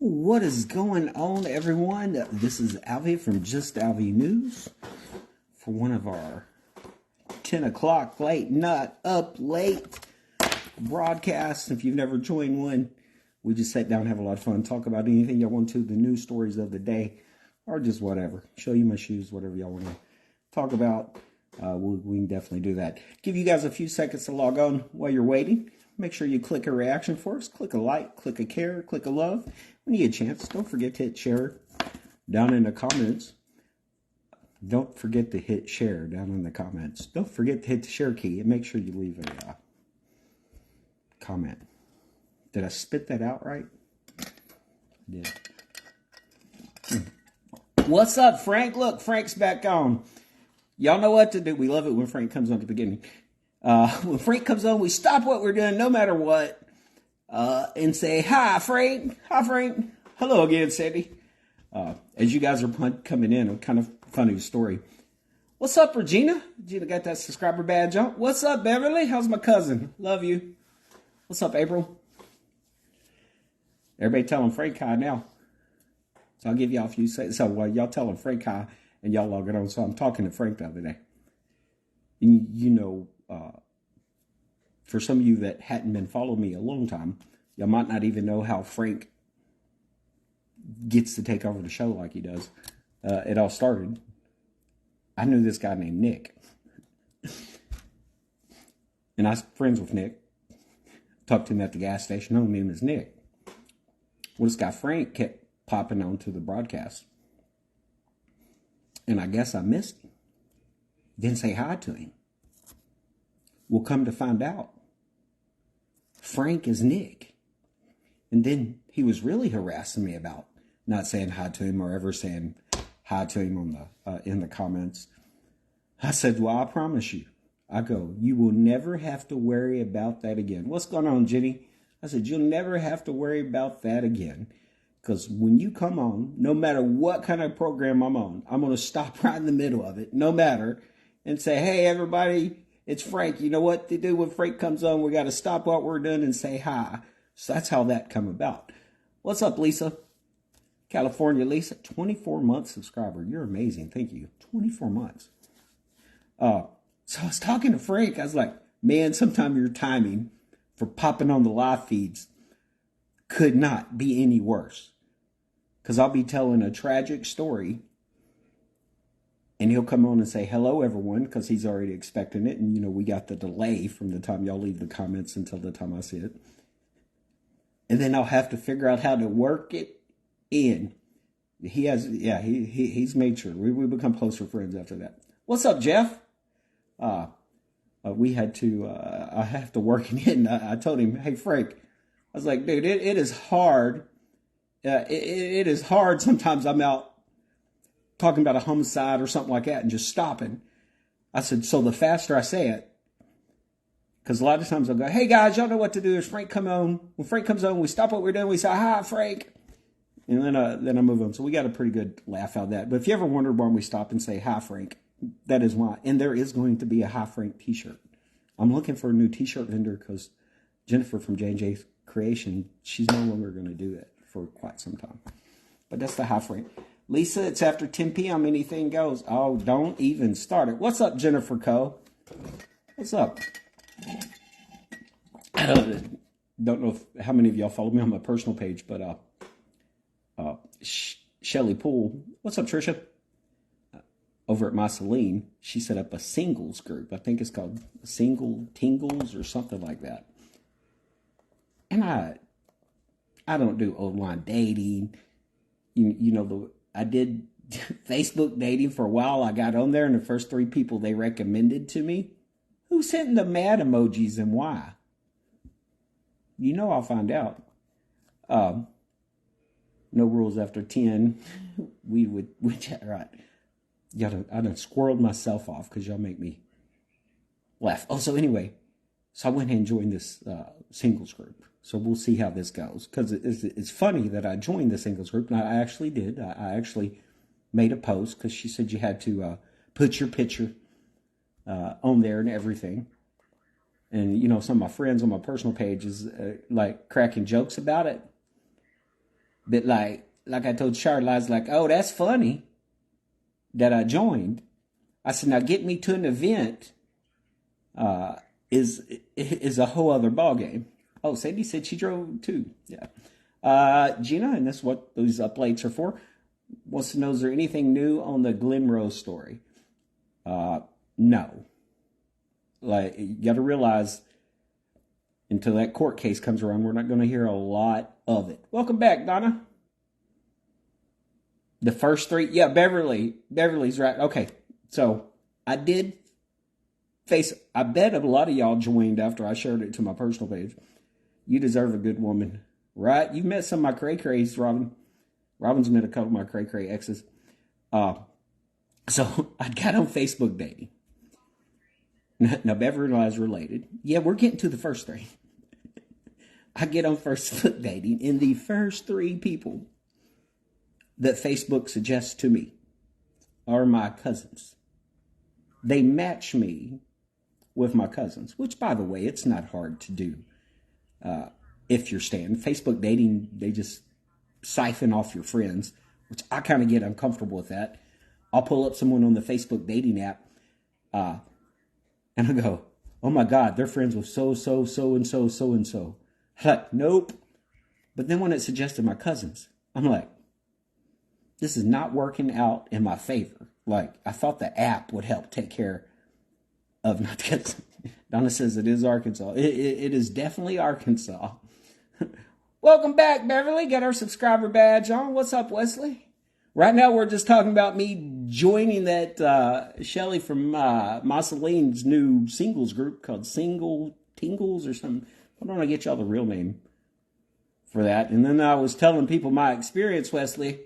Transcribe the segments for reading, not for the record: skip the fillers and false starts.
What is going on, everyone? This is Alvie from Just Alvie News for one of our 10 o'clock late, not up late broadcasts. If you've never joined one, we just sit down, have a lot of fun, talk about anything y'all want to, the news stories of the day, or just whatever. Show you my shoes, whatever y'all want to talk about. We can definitely do that. Give you guys a few seconds to log on while you're waiting. Make sure you click a reaction for us. Click a like, click a care, click a love. When you get a chance, don't forget to hit share down in the comments. Don't forget to hit share down in the comments. Don't forget to hit the share key and make sure you leave a comment. Did I spit that out right? I did. What's up, Frank? Look, Frank's back on. Y'all know what to do. We love it when Frank comes on at the beginning. When Frank comes on, we stop what we're doing no matter what and say, hi, Frank. Hi, Frank. Hello again, Sandy. As you guys are coming in, a kind of funny story. What's up, Regina? Regina got that subscriber badge on. What's up, Beverly? How's my cousin? Love you. What's up, April? Everybody telling Frank hi now. So I'll give y'all a few seconds. So while y'all telling Frank hi and y'all log it on. So I'm talking to Frank the other day. And you know, for some of you that hadn't been following me a long time, y'all might not even know how Frank gets to take over the show like he does. It all started. I knew this guy named Nick. And I was friends with Nick. Talked to him at the gas station. Known him as Nick. Well, this guy Frank kept popping onto the broadcast. And I guess I missed him. Didn't say hi to him. We'll come to find out, Frank is Nick. And then he was really harassing me about not saying hi to him or ever saying hi to him on the in the comments. I said, well, I promise you. I go, you will never have to worry about that again. What's going on, Jenny? I said, you'll never have to worry about that again. Because when you come on, no matter what kind of program I'm on, I'm going to stop right in the middle of it, no matter, and say, hey, everybody, it's Frank. You know what to do when Frank comes on? We got to stop what we're doing and say hi. So that's how that come about. What's up, Lisa? California Lisa, 24-month subscriber. You're amazing. Thank you. 24 months. So I was talking to Frank. I was like, man, sometime your timing for popping on the live feeds could not be any worse. Because I'll be telling a tragic story. And he'll come on and say, hello, everyone, because he's already expecting it. And, you know, we got the delay from the time y'all leave the comments until the time I see it. And then I'll have to figure out how to work it in. He has, yeah, he's made sure. We become closer friends after that. What's up, Jeff? We had to, I have to work it in. I told him, hey, Frank, I was like, dude, it is hard. It is hard. Sometimes I'm out talking about a homicide or something like that and just stopping. I said, so the faster I say it, because a lot of times I'll go, hey guys, y'all know what to do. There's Frank come on. When Frank comes on, we stop what we're doing. We say, hi, Frank. And then I move on. So we got a pretty good laugh out of that. But if you ever wondered why we stop and say, hi, Frank, that is why. And there is going to be a Hi, Frank t-shirt. I'm looking for a new t-shirt vendor because Jennifer from J&J Creation, she's no longer going to do it for quite some time. But that's the Hi, Frank. Lisa, it's after 10 p.m. Anything goes. Oh, don't even start it. What's up, Jennifer Coe? What's up? I don't know how many of y'all follow me on my personal page, but Shelly Poole. What's up, Trisha? Over at my Celine, she set up a singles group. I think it's called Single Tingles or something like that. And I don't do online dating. You know, I did Facebook dating for a while. I got on there, and the first 3 people they recommended to me, who sent the mad emojis and why? You know, I'll find out. No rules after 10. Right. I done squirreled myself off because y'all make me laugh. Oh, so anyway, so I went ahead and joined this singles group. So we'll see how this goes. Because it's funny that I joined the singles group. And I actually did. I actually made a post because she said you had to put your picture on there and everything. And, you know, some of my friends on my personal page is like cracking jokes about it. But like I told Charlotte, I was like, oh, that's funny that I joined. I said, now get me to an event is a whole other ball game. Oh, Sandy said she drove too. Yeah. Gina, and that's what those updates are for, wants to know, is there anything new on the Glen Rose story? No. Like, you got to realize, until that court case comes around, we're not going to hear a lot of it. Welcome back, Donna. The first three, yeah, Beverly's right. Okay, so I did I bet a lot of y'all joined after I shared it to my personal page. You deserve a good woman, right? You met some of my cray-crays, Robin. Robin's met a couple of my cray-cray exes. So I got on Facebook dating. Now, Beverly is related. Yeah, we're getting to the first three. I get on Facebook dating, and the first three people that Facebook suggests to me are my cousins. They match me with my cousins, which, by the way, it's not hard to do if you're staying. Facebook dating, they just siphon off your friends, which I kind of get uncomfortable with that. I'll pull up someone on the Facebook dating app, and I go, oh my God, they're friends with so-and-so. Like, nope. But then when it suggested my cousins, I'm like, this is not working out in my favor. Like, I thought the app would help take care of my cousins. Donna says it is Arkansas. It is definitely Arkansas. Welcome back, Beverly. Got our subscriber badge on. What's up, Wesley? Right now, we're just talking about me joining that Shelly from Mosseline's new singles group called Single Tingles or something. Why don't I get y'all the real name for that? And then I was telling people my experience, Wesley,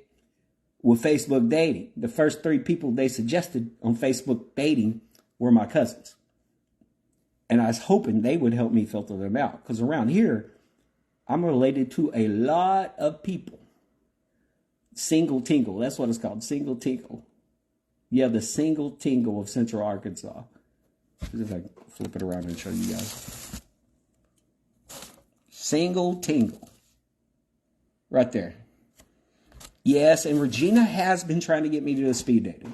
with Facebook dating. The first three people they suggested on Facebook dating were my cousins. And I was hoping they would help me filter them out. Because around here, I'm related to a lot of people. Single Tingle. That's what it's called. Single Tingle. Yeah, the Single Tingle of Central Arkansas. See if I can flip it around and show you guys. Single Tingle. Right there. Yes, and Regina has been trying to get me to do speed dating.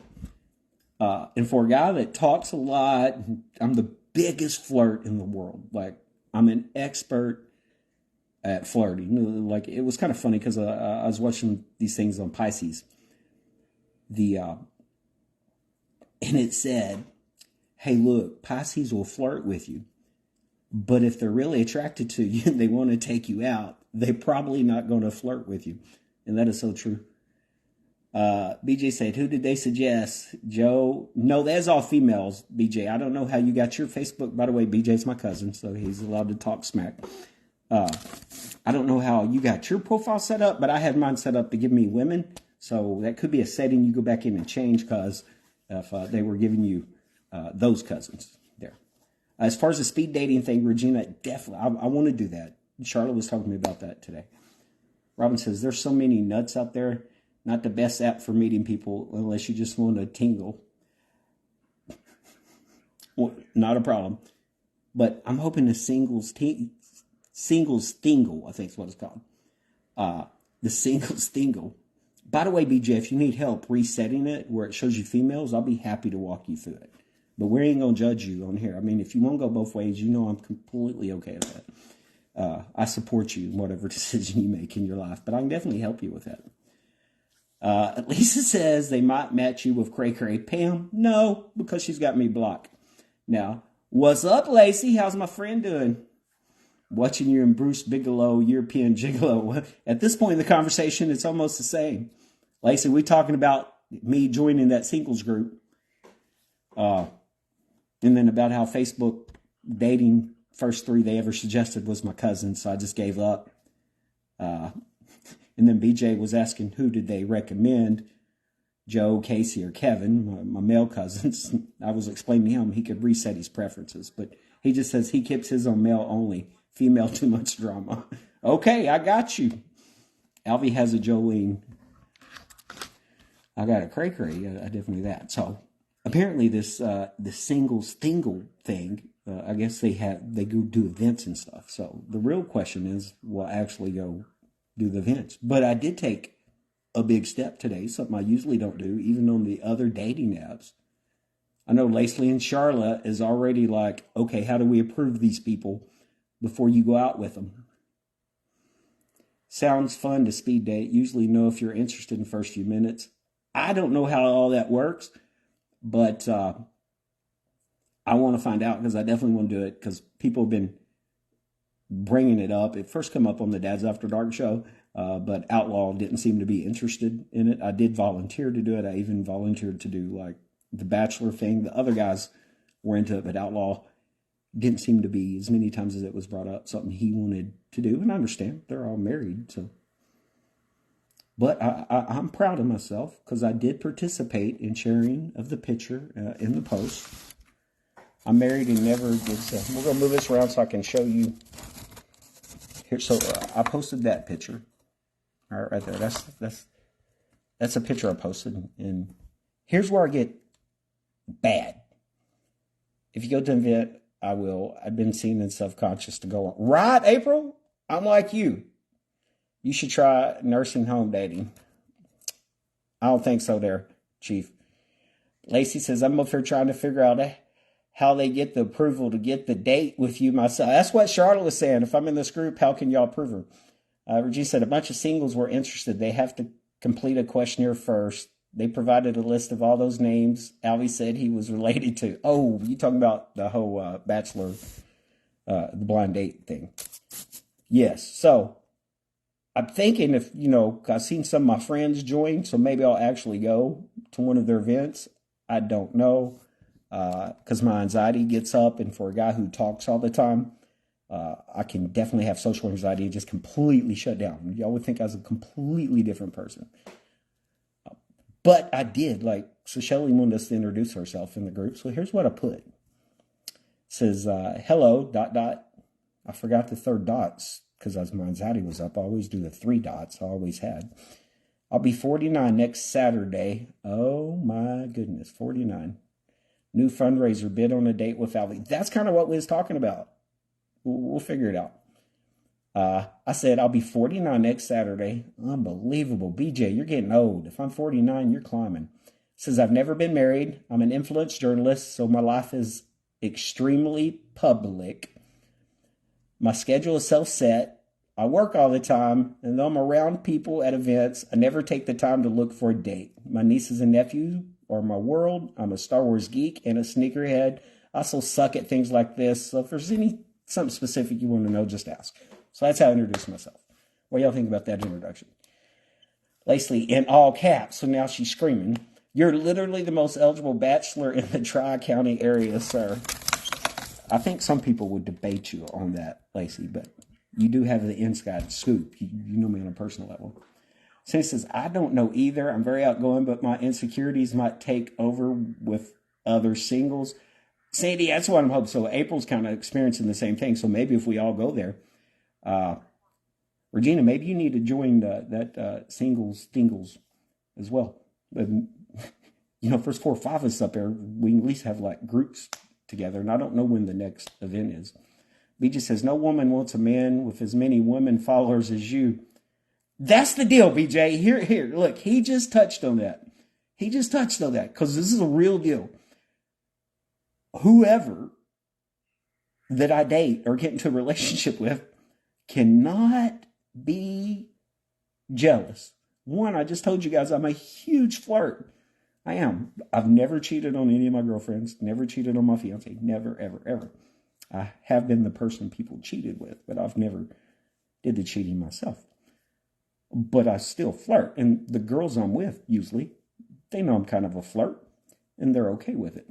And for a guy that talks a lot, I'm the biggest flirt in the world. Like, I'm an expert at flirting. Like, it was kind of funny because I was watching these things on Pisces. And it said, hey, look, Pisces will flirt with you. But if they're really attracted to you and they want to take you out, they're probably not going to flirt with you. And that is so true. BJ said, who did they suggest? Joe? No, that's all females, BJ. I don't know how you got your Facebook. By the way, BJ's my cousin, so he's allowed to talk smack. I don't know how you got your profile set up, but I had mine set up to give me women. So that could be a setting you go back in and change because if they were giving you those cousins there. As far as the speed dating thing, Regina, definitely, I want to do that. Charlotte was talking to me about that today. Robin says, there's so many nuts out there. Not the best app for meeting people unless you just want to tingle. Well, not a problem. But I'm hoping the singles tingle, I think is what it's called. The singles tingle. By the way, BJ, if you need help resetting it where it shows you females, I'll be happy to walk you through it. But we ain't going to judge you on here. I mean, if you want to go both ways, you know I'm completely okay with that. I support you in whatever decision you make in your life, but I can definitely help you with that. Lisa says they might match you with Cray Cray. Pam, no, because she's got me blocked. Now, what's up, Lacey? How's my friend doing? Watching you and Bruce Bigelow, European Gigolo. At this point in the conversation, it's almost the same. Lacey, we talking about me joining that singles group. And then about how Facebook dating, first three they ever suggested was my cousin, so I just gave up. And then BJ was asking who did they recommend, Joe, Casey, or Kevin, my male cousins. I was explaining to him he could reset his preferences, but he just says he keeps his on male only. Female, too much drama. Okay, I got you. Alvie has a Jolene. I got a Cray Cray. I definitely that. So apparently this the singles tingle thing, I guess they go do events and stuff. So the real question is, will I actually go do the events. But I did take a big step today, something I usually don't do, even on the other dating apps. I know Lacey and Charlotte is already like, okay, how do we approve these people before you go out with them? Sounds fun to speed date. Usually know if you're interested in the first few minutes. I don't know how all that works, but I want to find out because I definitely want to do it because people have been bringing it up. It first came up on the Dads After Dark show, but Outlaw didn't seem to be interested in it. I did volunteer to do it. I even volunteered to do like the Bachelor thing. The other guys were into it, but Outlaw didn't seem to be, as many times as it was brought up, something he wanted to do. And I understand they're all married, so. But I'm proud of myself because I did participate in sharing of the picture in the post. I'm married and never did so. We're going to move this around so I can show you. Here, so I posted that picture. All right there. That's a picture I posted. And here's where I get bad. If you go to an event, I've been seen and self-conscious to go on. Right, April? I'm like you. You should try nursing home dating. I don't think so there, Chief. Lacey says, I'm up here trying to figure out how they get the approval to get the date with you myself. That's what Charlotte was saying. If I'm in this group, how can y'all approve her? Regina said, a bunch of singles were interested. They have to complete a questionnaire first. They provided a list of all those names Alvie said he was related to. Oh, you talking about the whole Bachelor, the blind date thing. Yes, so I'm thinking if, I've seen some of my friends join, so maybe I'll actually go to one of their events. I don't know, because my anxiety gets up, and for a guy who talks all the time, I can definitely have social anxiety and just completely shut down. Y'all would think I was a completely different person. But I did, so Shelly wanted us to introduce herself in the group, so here's what I put. It says, hello, ... I forgot the third dots. Because as my anxiety was up, I always do the 3 dots. I always had. I'll be 49 next Saturday. Oh my goodness, 49. New fundraiser, bid on a date with Alvie. That's kind of what we was talking about. We'll figure it out. I said I'll be 49 next Saturday. Unbelievable. BJ, you're getting old. If I'm 49, you're climbing. Says I've never been married. I'm an influence journalist, so my life is extremely public. My schedule is self-set. I work all the time, and though I'm around people at events, I never take the time to look for a date. My nieces and nephews are my world. I'm a Star Wars geek and a sneakerhead. I also suck at things like this. So if there's something specific you want to know, just ask. So that's how I introduce myself. What do y'all think about that introduction? Lacey in all caps, so now she's screaming. You're literally the most eligible bachelor in the Tri-County area, sir. I think some people would debate you on that, Lacey, but you do have the inside scoop. You know me on a personal level. Cindy says, I don't know either. I'm very outgoing, but my insecurities might take over with other singles. Sandy, that's what I'm hoping. So April's kind of experiencing the same thing. So maybe if we all go there, Regina, maybe you need to join that singles as well. But, if there's 4 or 5 of us up there, we can at least have groups together, and I don't know when the next event is. BJ says, no woman wants a man with as many women followers as you. That's the deal, BJ. Here, look, he just touched on that. Because this is a real deal. Whoever that I date or get into a relationship with cannot be jealous. One, I just told you guys I'm a huge flirt. I am. I've never cheated on any of my girlfriends, never cheated on my fiance, never, ever, ever. I have been the person people cheated with, but I've never did the cheating myself. But I still flirt. And the girls I'm with, usually, they know I'm kind of a flirt, and they're okay with it.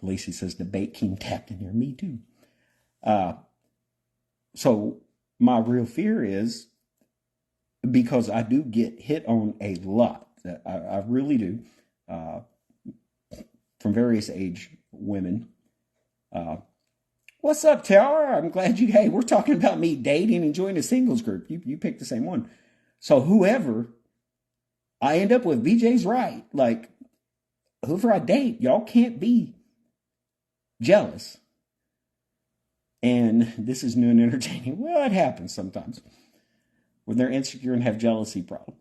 Lacey says, debate king tapped in here. Me too. So my real fear is, because I do get hit on a lot, I really do, from various age women. What's up, Tower? I'm glad hey, we're talking about me dating and joining a singles group. You picked the same one. So whoever I end up with, BJ's right. Whoever I date, y'all can't be jealous. And this is new and entertaining. Well, it happens sometimes. when they're insecure and have jealousy problem.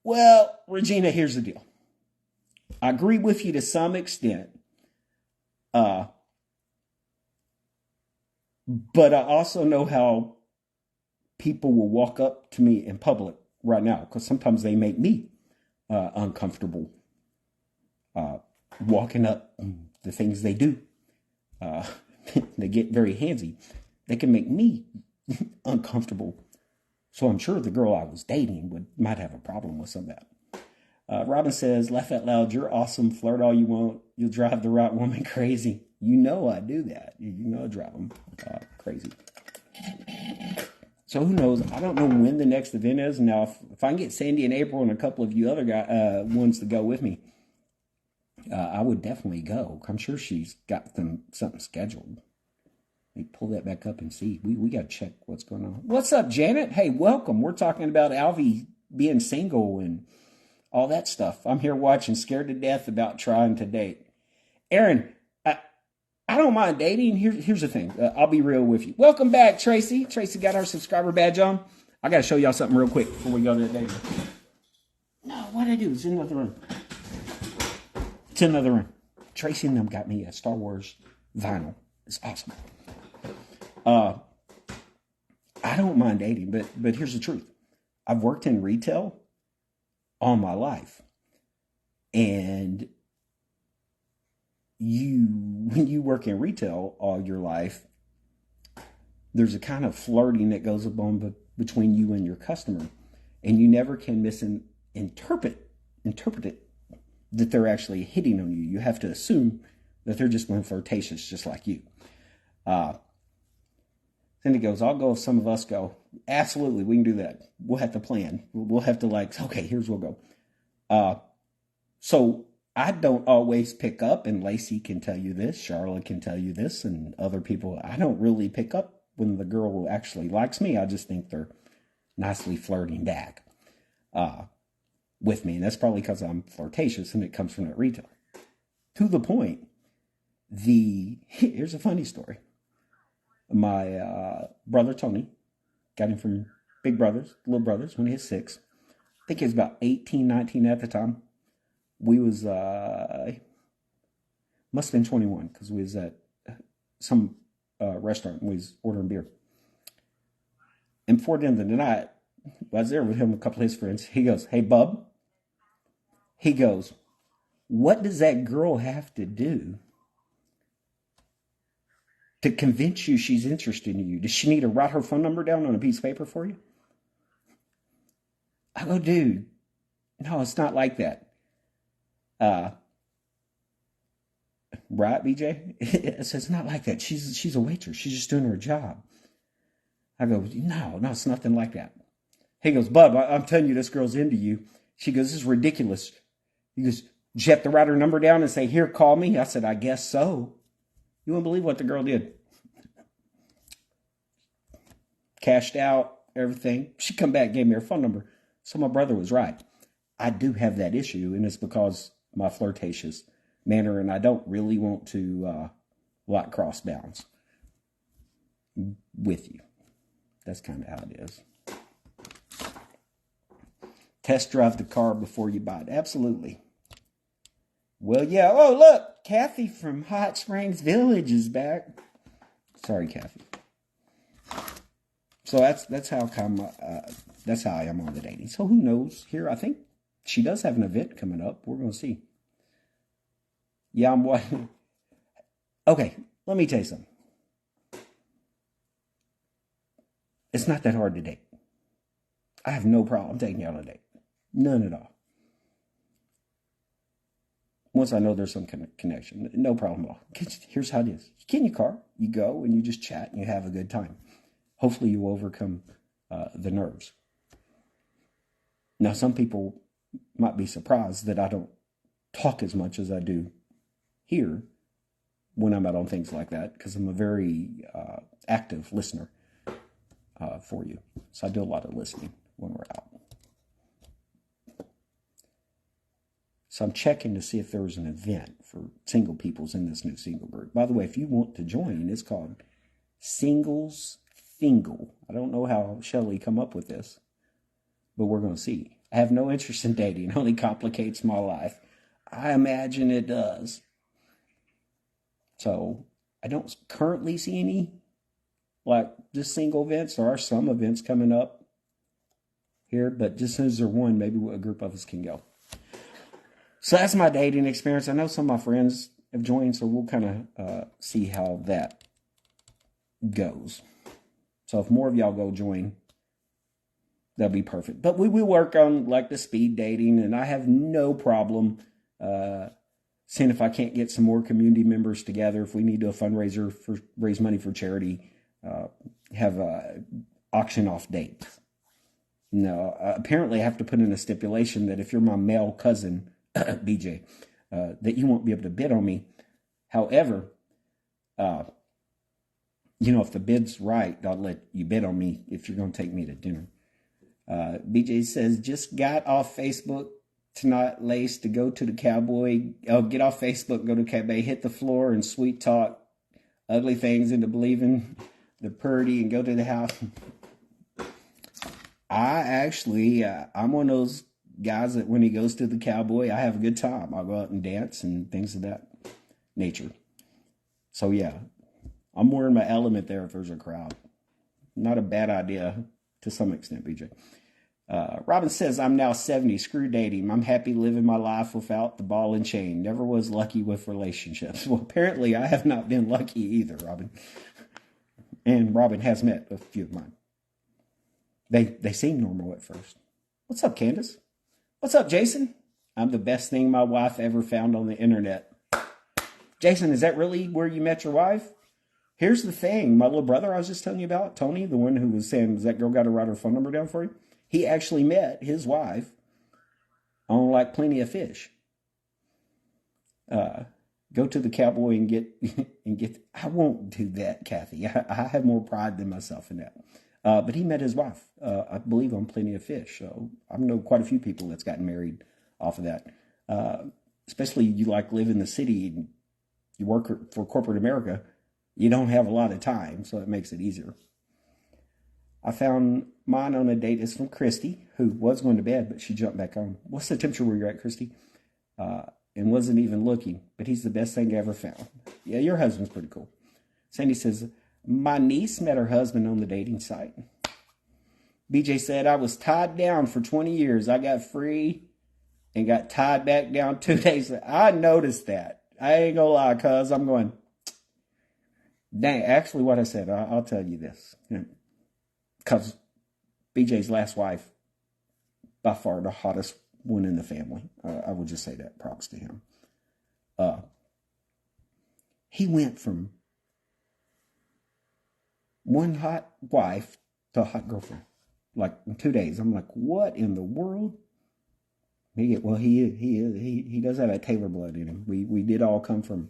Well, Regina, here's the deal. I agree with you to some extent. But I also know how people will walk up to me in public right now, because sometimes they make me uncomfortable walking up, the things they do. They get very handsy. They can make me uncomfortable. So I'm sure the girl I was dating might have a problem with some of that. Robin says, laugh out loud, you're awesome, flirt all you want, you'll drive the right woman crazy. You know I do that. You know I drive them crazy. So who knows? I don't know when the next event is. Now, if I can get Sandy and April and a couple of you other ones to go with me, I would definitely go. I'm sure she's got something scheduled. Let me pull that back up and see. We got to check what's going on. What's up, Janet? Hey, welcome. We're talking about Alvie being single and all that stuff. I'm here watching, scared to death about trying to date. Aaron, I don't mind dating. Here's the thing. I'll be real with you. Welcome back, Tracy. Tracy got our subscriber badge on. I got to show y'all something real quick before we go to the dating. No, what'd I do? It's in another room. It's in another room. Tracy and them got me a Star Wars vinyl. It's awesome. I don't mind dating, but here's the truth. I've worked in retail all my life. And when you work in retail all your life, there's a kind of flirting that goes on between you and your customer. And you never can interpret it that they're actually hitting on you. You have to assume that they're just being flirtatious, just like you. Then it goes, I'll go if some of us go. Absolutely, we can do that. We'll have to plan. We'll have to okay, here's where we'll go. So I don't always pick up, and Lacey can tell you this, Charlotte can tell you this, and other people. I don't really pick up when the girl actually likes me. I just think they're nicely flirting back with me. And that's probably because I'm flirtatious and it comes from that retail. To the point, here's a funny story. My brother, Tony, got him from Big Brothers, Little Brothers, when he was 6. I think he was about 18, 19 at the time. We was, must have been 21, because we was at some restaurant and we was ordering beer. And before the end of the night, I was there with him, a couple of his friends. He goes, hey, bub. He goes, what does that girl have to do to convince you she's interested in you? Does she need to write her phone number down on a piece of paper for you? I go, dude, no, it's not like that. Right, BJ? It's not like that. She's a waitress. She's just doing her job. I go, no, it's nothing like that. He goes, bub, I'm telling you, this girl's into you. She goes, this is ridiculous. He goes, did you have to write her number down and say, here, call me? I said, I guess so. You won't believe what the girl did. Cashed out, everything. She come back, gave me her phone number. So my brother was right. I do have that issue, and it's because my flirtatious manner, and I don't really want to cross bounds with you. That's kind of how it is. Test drive the car before you buy it. Absolutely. Well, yeah. Oh, look. Kathy from Hot Springs Village is back. Sorry, Kathy. So that's how I am on the dating. So who knows? Here, I think she does have an event coming up. We're going to see. Yeah, I'm watching. Okay, let me tell you something. It's not that hard to date. I have no problem taking you on a date. None at all. Once I know there's some kind of connection, no problem at all. Here's how it is. You get in your car, you go, and you just chat, and you have a good time. Hopefully you overcome the nerves. Now, some people might be surprised that I don't talk as much as I do here when I'm out on things like that, because I'm a very active listener for you. So I do a lot of listening when we're out. So I'm checking to see if there was an event for single peoples in this new single group. By the way, if you want to join, it's called Singles Single. I don't know how Shelley come up with this, but we're going to see. I have no interest in dating. It only complicates my life. I imagine it does. So I don't currently see any, like, just single events. There are some events coming up here, but just as soon as there's one, maybe a group of us can go. So that's my dating experience. I know some of my friends have joined, so we'll kind of see how that goes. So if more of y'all go join, that'll be perfect. But we will work on, like, the speed dating, and I have no problem seeing if I can't get some more community members together. If we need to do a fundraiser for raise money for charity, have a auction off dates. No, apparently I have to put in a stipulation that if you're my male cousin, BJ, that you won't be able to bid on me. However, if the bid's right, I'll let you bid on me if you're going to take me to dinner. BJ says, just got off Facebook tonight, Lace, to go to the Cowboy. Oh, get off Facebook, go to Cowboy, hit the floor and sweet talk ugly things into believing the purdy and go to the house. I actually, I'm one of those guys that when he goes to the Cowboy, I have a good time. I'll go out and dance and things of that nature. So yeah, I'm more in my element there if there's a crowd. Not a bad idea to some extent, BJ. Robin says, I'm now 70, screw dating. I'm happy living my life without the ball and chain. Never was lucky with relationships. Well, apparently I have not been lucky either, Robin. And Robin has met a few of mine. They seem normal at first. What's up, Candace? What's up, Jason? I'm the best thing my wife ever found on the internet. Jason, is that really where you met your wife? Here's the thing. My little brother I was just telling you about, Tony, the one who was saying, does that girl got to write her phone number down for you? He actually met his wife on, like, Plenty of Fish. Go to the Cowboy and get. I won't do that, Kathy. I have more pride than myself in that. But he met his wife, I believe, on Plenty of Fish. So I know quite a few people that's gotten married off of that. Especially you like live in the city and you work for corporate America. You don't have a lot of time, so it makes it easier. I found mine on a date. It's from Christy, who was going to bed, but she jumped back on. What's the temperature where you're at, Christy? And wasn't even looking, but he's the best thing I ever found. Yeah, your husband's pretty cool. Sandy says, my niece met her husband on the dating site. BJ said, I was tied down for 20 years. I got free and got tied back down 2 days. I noticed that. I ain't gonna lie, cuz I'm going, dang, actually what I said, I'll tell you this. Because BJ's last wife, by far the hottest one in the family. I would just say that. Props to him. He went from one hot wife to a hot girlfriend, like in 2 days. I'm like, what in the world? He does have that Taylor blood in him. We did all come from.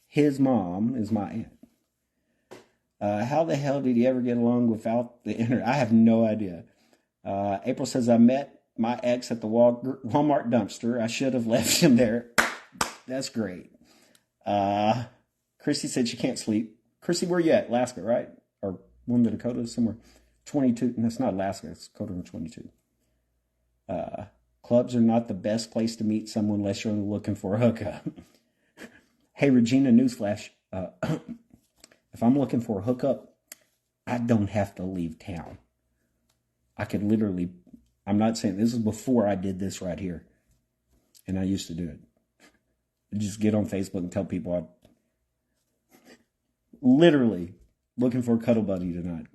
His mom is my aunt. How the hell did he ever get along without the internet? I have no idea. April says, I met my ex at the Walmart dumpster. I should have left him there. That's great. Christy said she can't sleep. Christy, where you at? Alaska, right? Or one of the Dakotas, somewhere. 22. No, it's not Alaska. It's Dakota 22. Clubs are not the best place to meet someone unless you're looking for a hookup. Hey, Regina, newsflash. If I'm looking for a hookup, I don't have to leave town. I could literally, I'm not saying, this is before I did this right here. And I used to do it. Just get on Facebook and tell people I'm literally looking for a cuddle buddy tonight.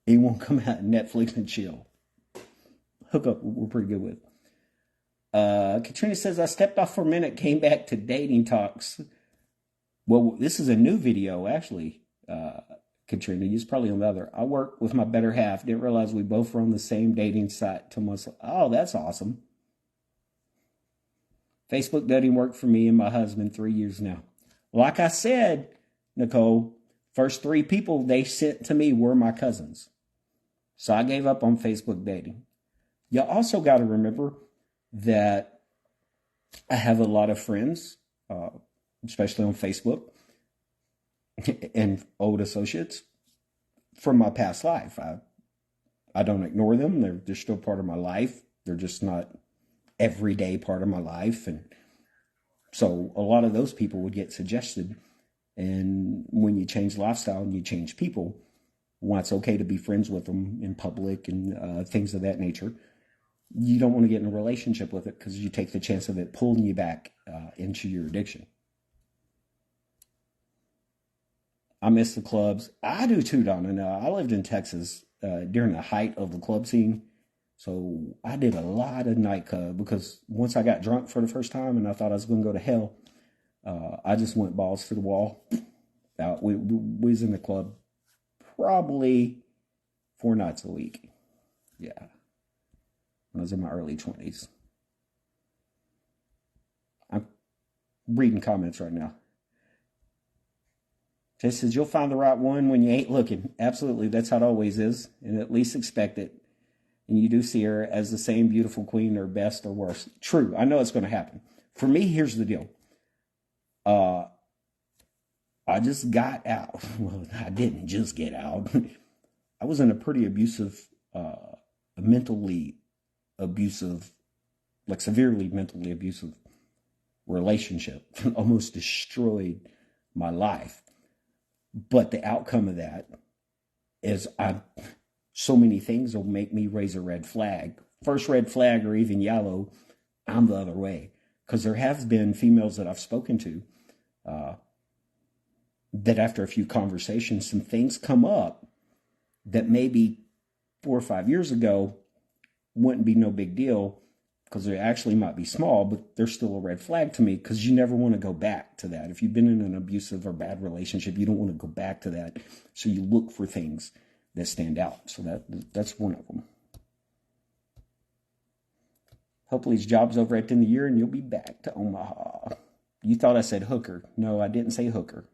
He won't come out and Netflix and chill. Hookup, we're pretty good with. Katrina says, I stepped off for a minute, came back to dating talks. Well, this is a new video, actually, Katrina. You're probably on the other. I work with my better half. Didn't realize we both were on the same dating site. Till myself, oh, that's awesome. Facebook doesn't work for me and my husband 3 years now. Like I said, Nicole, first 3 people they sent to me were my cousins. So I gave up on Facebook dating. You also got to remember that I have a lot of friends, especially on Facebook, and old associates from my past life. I don't ignore them. They're still part of my life. They're just not everyday part of my life. And so a lot of those people would get suggested. And when you change lifestyle and you change people, why it's okay to be friends with them in public and things of that nature, you don't want to get in a relationship with it because you take the chance of it pulling you back into your addiction. I miss the clubs. I do too, Donna. I lived in Texas during the height of the club scene. So I did a lot of nightclub because once I got drunk for the first time and I thought I was going to go to hell, I just went balls to the wall. We was in the club probably 4 nights a week. Yeah. When I was in my early 20s. I'm reading comments right now. Jay says, you'll find the right one when you ain't looking. Absolutely. That's how it always is. And at least expect it. And you do see her as the same beautiful queen or best or worse. True. I know it's going to happen. For me, here's the deal. I just got out. Well, I didn't just get out. I was in a pretty abusive, mentally abusive, like severely mentally abusive relationship. Almost destroyed my life. But the outcome of that is so many things will make me raise a red flag. First red flag or even yellow, I'm the other way. Because there have been females that I've spoken to that after a few conversations, some things come up that maybe 4 or 5 years ago wouldn't be no big deal because they actually might be small, but they're still a red flag to me because you never want to go back to that. If you've been in an abusive or bad relationship, you don't want to go back to that. So you look for things that stand out. So that's one of them. Hopefully his job's over at the end of the year and you'll be back to Omaha. You thought I said hooker. No, I didn't say hooker.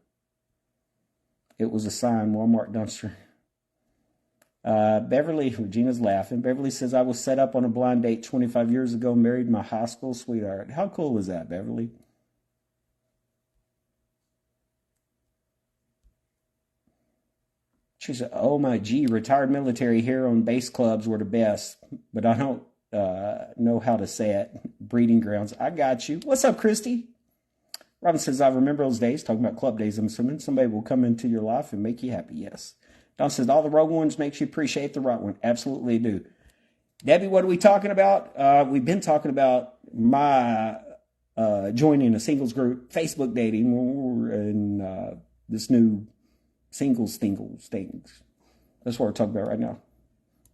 It was a sign, Walmart dumpster. Beverly, Regina's laughing. Beverly says, I was set up on a blind date 25 years ago, married my high school sweetheart. How cool is that, Beverly? She said, oh my gee, retired military here on base clubs were the best, but I don't know how to say it. Breeding grounds. I got you. What's up, Christy? Robin says, I remember those days, talking about club days. I'm assuming somebody will come into your life and make you happy. Yes. Don says, all the wrong ones makes you appreciate the right one. Absolutely do. Debbie, what are we talking about? We've been talking about my joining a singles group, Facebook dating, and this new singles things. That's what we're talking about right now.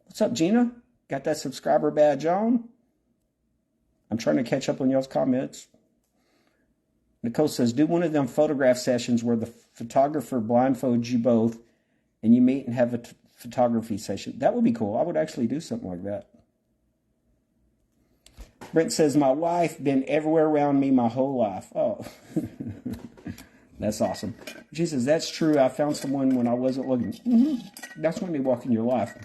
What's up, Gina? Got that subscriber badge on? I'm trying to catch up on y'all's comments. Nicole says, do one of them photograph sessions where the photographer blindfolds you both and you meet and have a photography session. That would be cool. I would actually do something like that. Brent says, my wife been everywhere around me my whole life. Oh, that's awesome. She says, that's true. I found someone when I wasn't looking. Mm-hmm. That's when they walk in your life.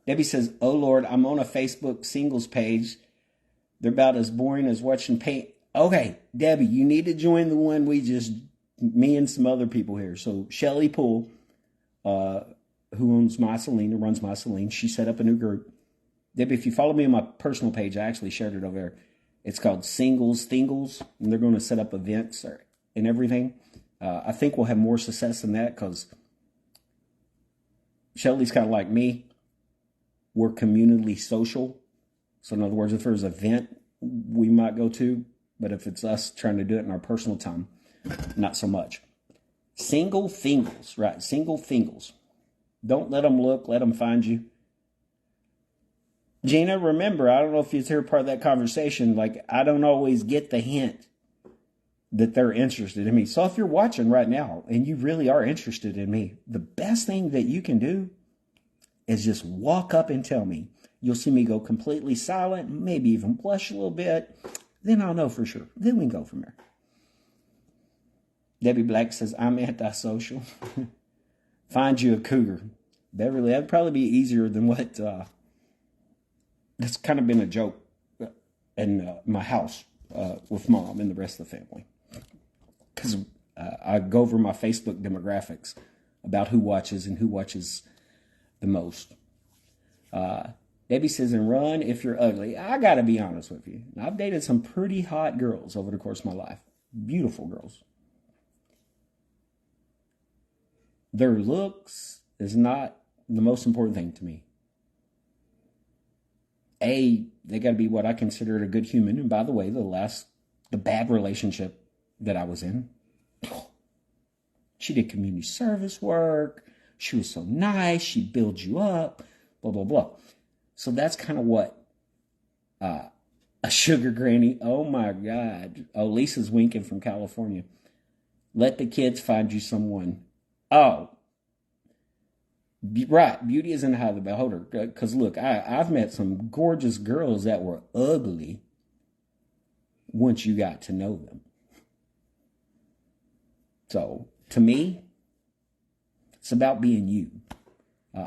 Debbie says, oh, Lord, I'm on a Facebook singles page. They're about as boring as watching paint. Okay, Debbie, you need to join the one me and some other people here. So Shelly Poole, who owns My Celine, or runs My Celine, she set up a new group. Debbie, if you follow me on my personal page, I actually shared it over there. It's called Singles Thingles, and they're going to set up events and everything. I think we'll have more success in that because Shelly's kind of like me. We're communally social. So in other words, if there's an event we might go to, but if it's us trying to do it in our personal time, not so much. Single thingles, right? Single thingles. Don't let them look. Let them find you. Gina, remember, I don't know if you hear part of that conversation. Like, I don't always get the hint that they're interested in me. So if you're watching right now and you really are interested in me, the best thing that you can do is just walk up and tell me. You'll see me go completely silent, maybe even blush a little bit. Then I'll know for sure. Then we can go from there. Debbie Black says, I'm antisocial. Find you a cougar. Beverly, that'd probably be easier than what... that's kind of been a joke in my house with Mom and the rest of the family. Because I go over my Facebook demographics about who watches and who watches the most. Debbie says, and run if you're ugly. I got to be honest with you. I've dated some pretty hot girls over the course of my life. Beautiful girls. Their looks is not the most important thing to me. They got to be what I consider a good human. And by the way, the bad relationship that I was in, she did community service work. She was so nice. She builds you up, blah, blah, blah. So that's kind of what a sugar granny. Oh, my God. Oh, Lisa's winking from California. Let the kids find you someone. Oh, right. Beauty is in the eye of the beholder. Because, look, I've met some gorgeous girls that were ugly once you got to know them. So, to me, it's about being you.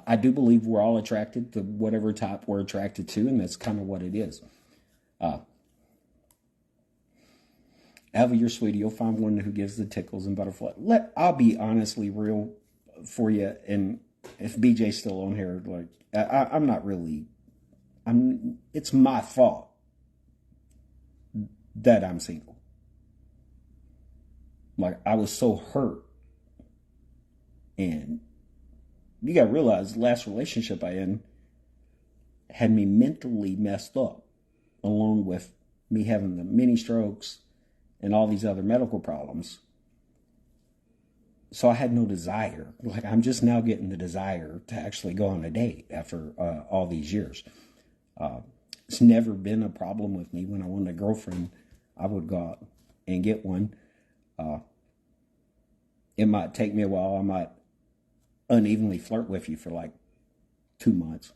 I do believe we're all attracted to whatever type we're attracted to, and that's kind of what it is. Alvie, you're sweetie. You'll find one who gives the tickles and butterflies. I'll be honestly real for you, and if BJ's still on here, like I'm not really. It's my fault that I'm single. Like I was so hurt, and you got to realize the last relationship I in had me mentally messed up, along with me having the mini strokes and all these other medical problems. So I had no desire. Like I'm just now getting the desire to actually go on a date after all these years. It's never been a problem with me. When I wanted a girlfriend, I would go out and get one. It might take me a while. I might unevenly flirt with you for like 2 months.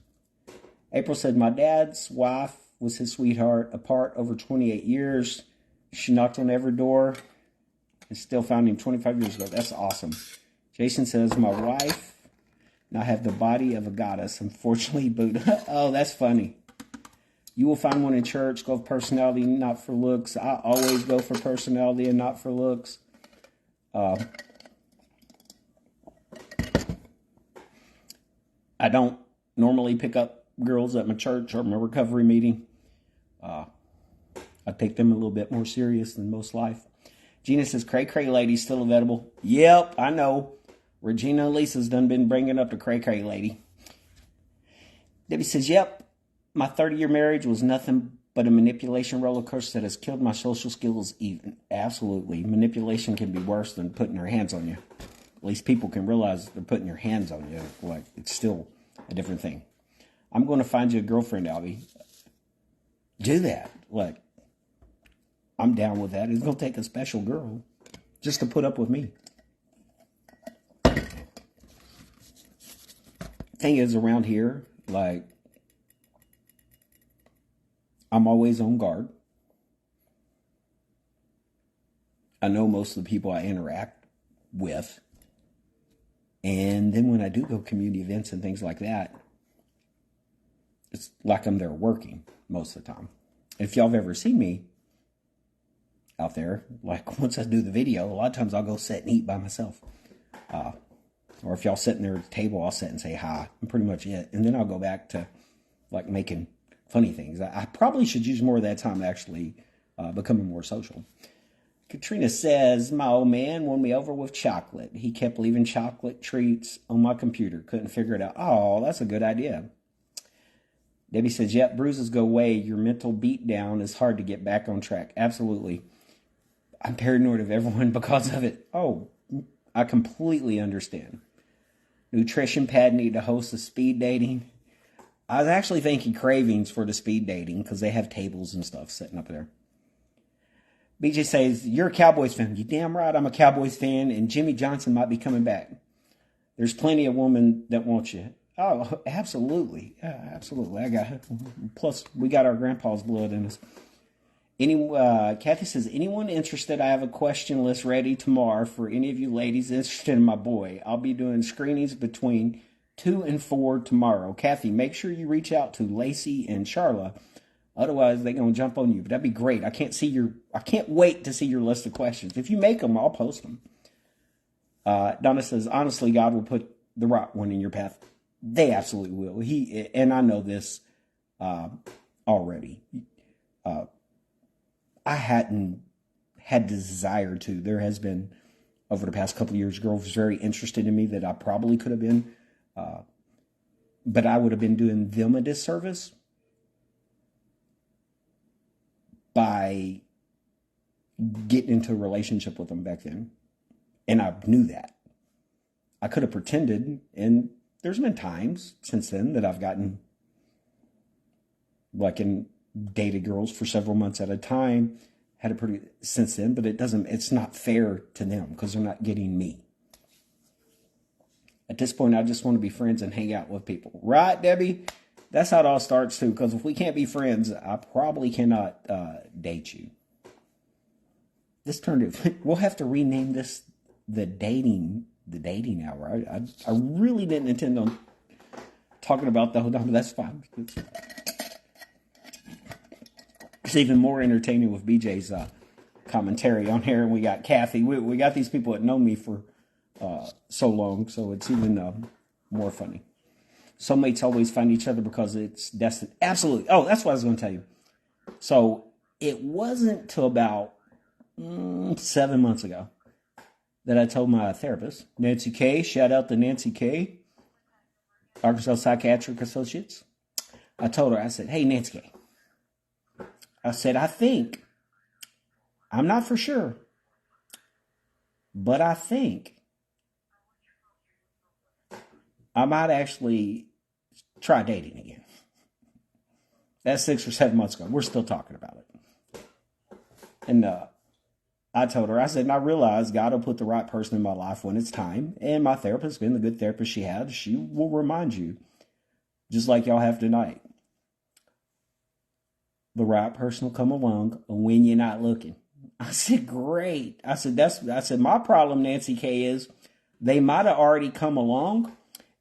April said, my dad's wife was his sweetheart, apart over 28 years. She knocked on every door and still found him 25 years ago. That's awesome. Jason says, my wife now have the body of a goddess. Unfortunately, Buddha. Oh, that's funny. You will find one in church. Go for personality, not for looks. I always go for personality and not for looks. I don't normally pick up girls at my church or my recovery meeting. I take them a little bit more serious than most life. Gina says, cray cray lady still available. Yep, I know. Regina Lisa's done been bringing up the cray cray lady. Debbie says, yep, my 30-year marriage was nothing but a manipulation roller coaster that has killed my social skills even. Absolutely. Manipulation can be worse than putting their hands on you. At least people can realize they're putting their hands on you. Like, it's still a different thing. I'm going to find you a girlfriend, Alvie. Do that. Like, I'm down with that. It's going to take a special girl just to put up with me. Thing is, around here, like, I'm always on guard. I know most of the people I interact with. And then when I do go community events and things like that, it's like I'm there working most of the time. If y'all have ever seen me out there, like once I do the video, a lot of times I'll go sit and eat by myself. Or if y'all sitting there at the table, I'll sit and say hi. And pretty much it. And then I'll go back to like making funny things. I probably should use more of that time actually becoming more social. Katrina says, my old man won me over with chocolate. He kept leaving chocolate treats on my computer. Couldn't figure it out. Oh, that's a good idea. Debbie says, yep, bruises go away. Your mental beat down is hard to get back on track. Absolutely. I'm paranoid of everyone because of it. Oh, I completely understand. Nutrition pad need to host a speed dating. I was actually thinking Cravings for the speed dating because they have tables and stuff sitting up there. BJ says, you're a Cowboys fan. You damn right I'm a Cowboys fan, and Jimmy Johnson might be coming back. There's plenty of women that want you. Oh, absolutely. Yeah, absolutely. Plus, we got our grandpa's blood in us. Kathy says, anyone interested? I have a question list ready tomorrow for any of you ladies interested in my boy. I'll be doing screenings between 2 and 4 tomorrow. Kathy, make sure you reach out to Lacey and Charla. Otherwise, they're going to jump on you. But that'd be great. I can't wait to see your list of questions. If you make them, I'll post them. Donna says, honestly, God will put the right one in your path. They absolutely will. And I know this already. I hadn't had desire to. There has been, over the past couple of years, girls very interested in me that I probably could have been, but I would have been doing them a disservice by getting into a relationship with them back then. And I knew that. I could have pretended, and there's been times since then that I've gotten, like, in dated girls for several months at a time, had a pretty since then, but it's not fair to them because they're not getting me. At this point, I just want to be friends and hang out with people. Right, Debbie? That's how it all starts too, because if we can't be friends, I probably cannot date you. This we'll have to rename this the dating hour. I really didn't intend on talking about the whole time, but that's fine. It's even more entertaining with BJ's commentary on here, and we got Kathy. We got these people that know me for so long, so it's even more funny. Soulmates always find each other because it's destined. Absolutely. Oh, that's what I was going to tell you. So it wasn't till about 7 months ago that I told my therapist, Nancy K. Shout out to Nancy K. Arkansas Psychiatric Associates. I told her, I said, hey, Nancy K. I said, I'm not for sure, but I think I might actually try dating again. That's 6 or 7 months ago. We're still talking about it. And I told her, I said, and I realize God will put the right person in my life when it's time. And my therapist, being the good therapist she had, she will remind you, just like y'all have tonight. The right person will come along when you're not looking. I said, great. I said, my problem, Nancy K, is they might have already come along.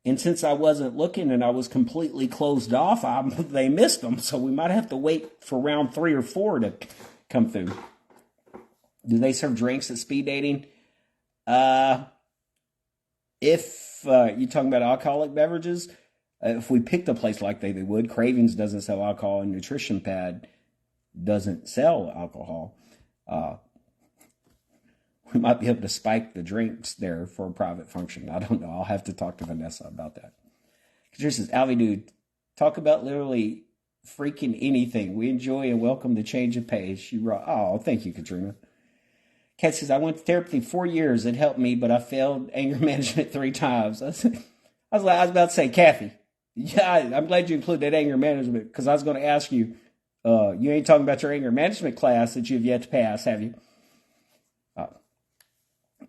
And since I wasn't looking and I was completely closed off, they missed them. So we might have to wait for round 3 or 4 to come through. Do they serve drinks at speed dating? If you're talking about alcoholic beverages, if we picked a place like they would. Cravings doesn't sell alcohol, and Nutrition Pad doesn't sell alcohol. We might be able to spike the drinks there for a private function. I don't know. I'll have to talk to Vanessa about that. Katrina says, Alvie, dude, talk about literally freaking anything. We enjoy and welcome the change of pace. Oh, thank you, Katrina. Kat says, I went to therapy 4 years. It helped me, but I failed anger management 3 times. I was about to say, Kathy, yeah, I'm glad you included that anger management, because I was going to ask you, you ain't talking about your anger management class that you've yet to pass, have you?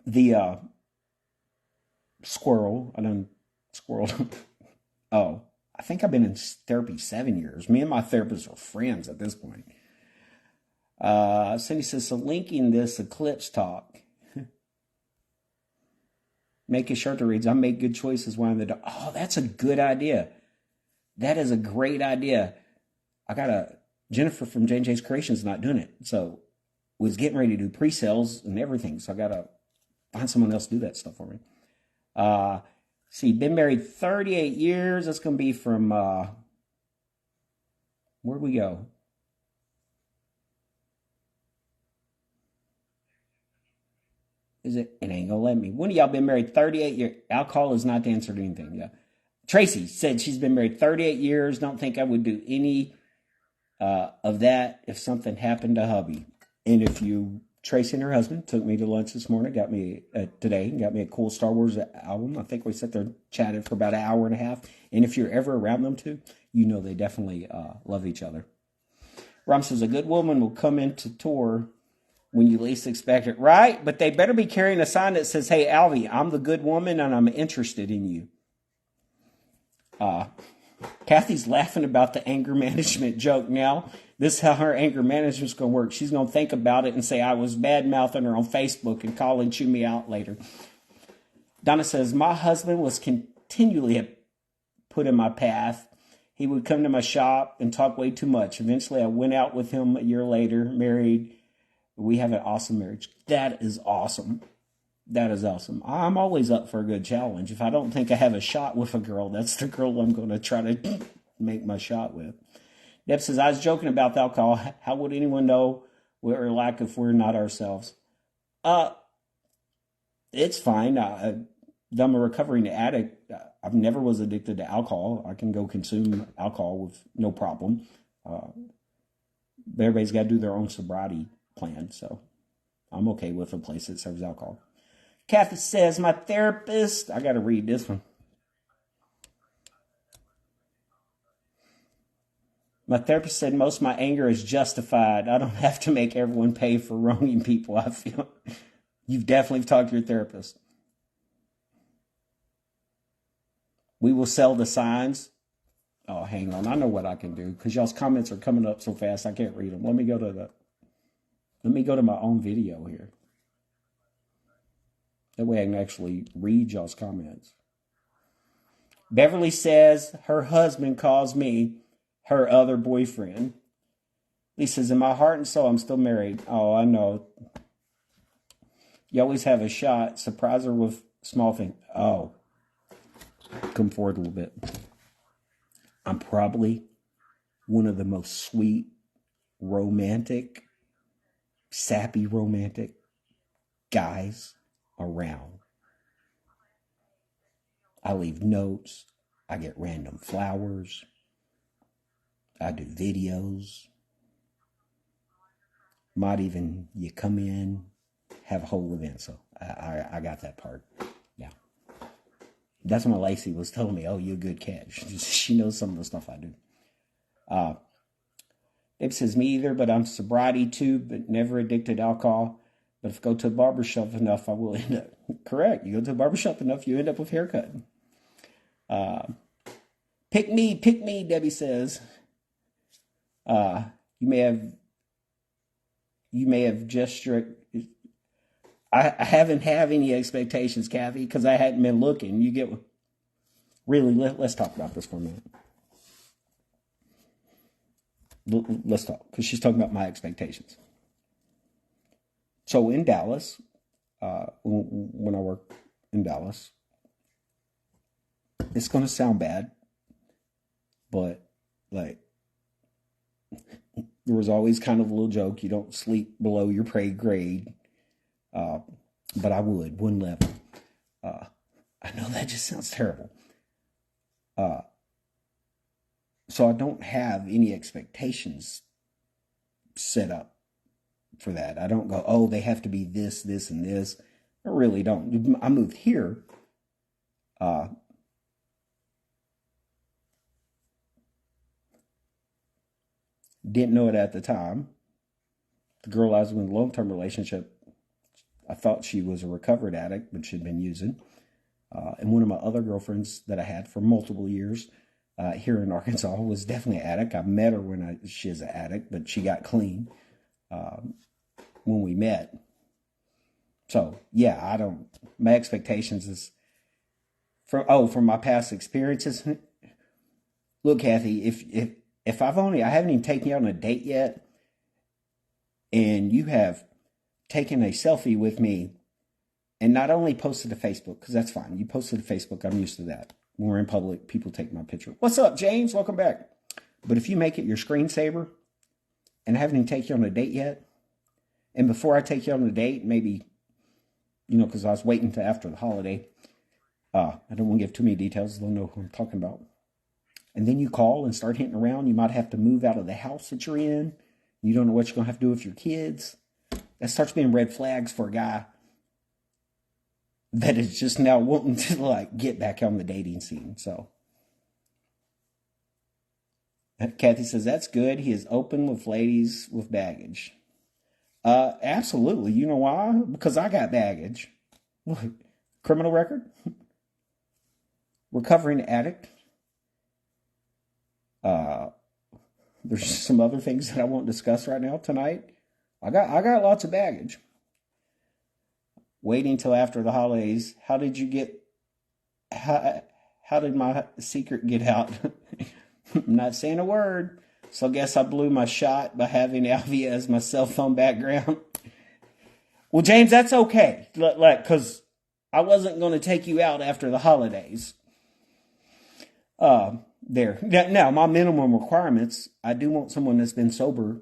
The squirrel, I done squirreled. Oh, I think I've been in therapy 7 years. Me and my therapist are friends at this point. Cindy says, so linking this eclipse talk. Make a shirt that reads, I make good choices when I'm the dog. Oh, that's a good idea. That is a great idea. Jennifer from J&J's Creations not doing it. So was getting ready to do pre-sales and everything. So I got to find someone else to do that stuff for me. See, been married 38 years. That's going to be from, where'd we go? It ain't gonna let me. When of y'all been married 38 years? Alcohol is not the answer to anything. Yeah. Tracy said she's been married 38 years. Don't think I would do any of that if something happened to hubby. And if Tracy and her husband took me to lunch this morning, got me a cool Star Wars album. I think we sat there chatted for about an hour and a half. And if you're ever around them two, you know they definitely love each other. Rom says, a good woman will come into tour when you least expect it, right? But they better be carrying a sign that says, hey, Alvie, I'm the good woman and I'm interested in you. Kathy's laughing about the anger management joke now. This is how her anger management's going to work. She's going to think about it and say, I was bad-mouthing her on Facebook and call and chew me out later. Donna says, my husband was continually put in my path. He would come to my shop and talk way too much. Eventually, I went out with him a year later, married. We have an awesome marriage. That is awesome. That is awesome. I'm always up for a good challenge. If I don't think I have a shot with a girl, that's the girl I'm going to try to make my shot with. Deb says, I was joking about the alcohol. How would anyone know what we're like if we're not ourselves? Uh, it's fine. I'm a recovering addict. I've never was addicted to alcohol. I can go consume alcohol with no problem. Uh, but everybody's got to do their own sobriety plan, so I'm okay with a place that serves alcohol. Kathy says, my therapist, I got to read this one. My therapist said most of my anger is justified. I don't have to make everyone pay for wronging people. I feel you've definitely talked to your therapist. We will sell the signs. Oh, hang on. I know what I can do because y'all's comments are coming up so fast I can't read them. Let me go to my own video here. That way I can actually read y'all's comments. Beverly says her husband calls me her other boyfriend. He says, in my heart and soul, I'm still married. Oh, I know. You always have a shot. Surprise her with small things. Oh, come forward a little bit. I'm probably one of the most sweet, romantic, sappy romantic guys around. I leave notes. I get random flowers. I do videos. Might even, you come in, have a whole event. So I got that part. Yeah. That's when Lacey was telling me, oh, you're a good cat. She knows some of the stuff I do. Dave says, me either, but I'm sobriety too, but never addicted to alcohol. But if I go to a barbershop enough, I will end up. Correct. You go to a barbershop enough, you end up with haircut. Pick me, Debbie says. You may have gestured. I haven't have any expectations, Kathy, because I hadn't been looking. You get really. Let's talk about this for a minute. Let's talk because she's talking about my expectations. So in Dallas, when I work in Dallas, it's going to sound bad, but like. There was always kind of a little joke. You don't sleep below your pay grade. But I would, one level. I know that just sounds terrible. So I don't have any expectations set up for that. I don't go, oh, they have to be this, this, and this. I really don't. I moved here. Didn't know it at the time. The girl I was in a long-term relationship, I thought she was a recovered addict, but she'd been using. And one of my other girlfriends that I had for multiple years here in Arkansas was definitely an addict. I met her when she was an addict, but she got clean when we met. So, yeah, my expectations is, from my past experiences. Look, Kathy, if I haven't even taken you on a date yet, and you have taken a selfie with me, and not only posted to Facebook, because that's fine. You posted to Facebook, I'm used to that. When we're in public, people take my picture. What's up, James? Welcome back. But if you make it your screensaver, and I haven't even taken you on a date yet, and before I take you on a date, maybe, because I was waiting until after the holiday, I don't want to give too many details. They'll know who I'm talking about. And then you call and start hitting around. You might have to move out of the house that you're in. You don't know what you're going to have to do with your kids. That starts being red flags for a guy that is just now wanting to get back on the dating scene. So Kathy says, that's good. He is open with ladies with baggage. Absolutely. You know why? Because I got baggage. Criminal record. Recovering addict. There's some other things that I won't discuss right now tonight. I got lots of baggage. Waiting till after the holidays. How did my secret get out? I'm not saying a word. So I guess I blew my shot by having Alvie as my cell phone background. Well, James, that's okay. Because I wasn't going to take you out after the holidays. There. Now, my minimum requirements, I do want someone that's been sober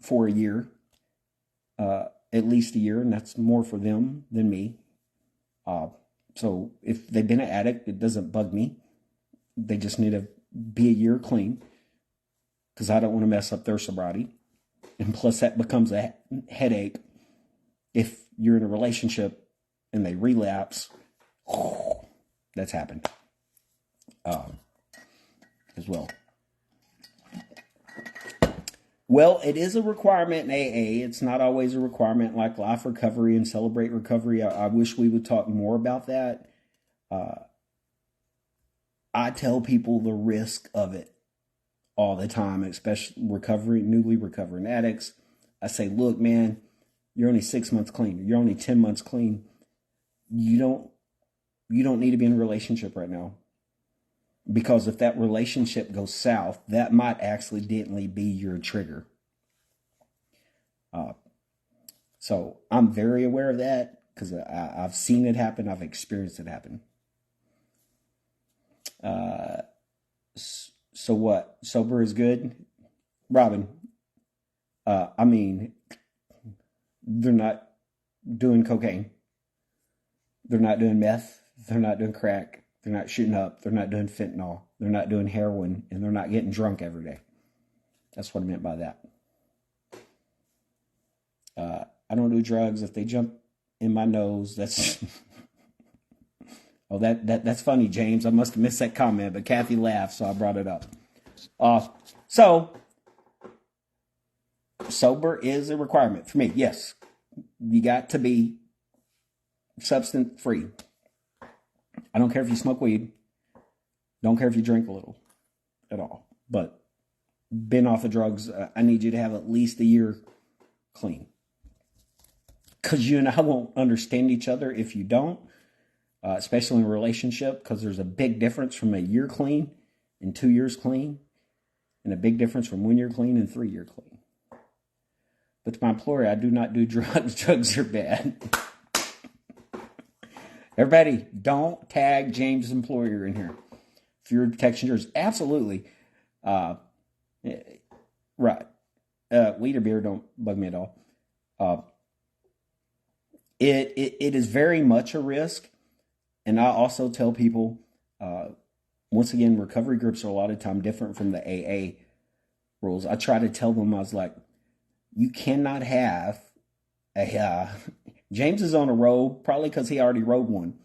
for a year, at least a year, and that's more for them than me. So if they've been an addict, it doesn't bug me. They just need to be a year clean because I don't want to mess up their sobriety. And plus, that becomes a headache if you're in a relationship and they relapse. That's happened as well. Well, it is a requirement in AA. It's not always a requirement like Life Recovery and Celebrate Recovery. I wish we would talk more about that. I tell people the risk of it all the time, especially newly recovering addicts. I say, look, man, you're only 6 months clean. You're only 10 months clean. You don't need to be in a relationship right now. Because if that relationship goes south, that might accidentally be your trigger. So I'm very aware of that because I've seen it happen. I've experienced it happen. So what? Sober is good? Robin, I mean, they're not doing cocaine. They're not doing meth. They're not doing crack. They're not shooting up. They're not doing fentanyl. They're not doing heroin. And they're not getting drunk every day. That's what I meant by that. I don't do drugs. If they jump in my nose, that's... Oh, that's funny, James. I must have missed that comment, but Kathy laughed, so I brought it up. So, sober is a requirement for me. Yes, you got to be substance free. I don't care if you smoke weed. Don't care if you drink a little at all. But been off of drugs, I need you to have at least a year clean. Because you and I won't understand each other if you don't. Especially in a relationship, because there's a big difference from a year clean and 2 years clean. And a big difference from 1 year clean and 3 year clean. But to my employer, I do not do drugs. Drugs are bad. Everybody, don't tag James' employer in here. If you're protection yours, absolutely. Right. Weed or beer don't bug me at all. It is very much a risk. And I also tell people, once again, recovery groups are a lot of time different from the AA rules. I try to tell them, I was like, you cannot have a... James is on a road, probably because he already rode one.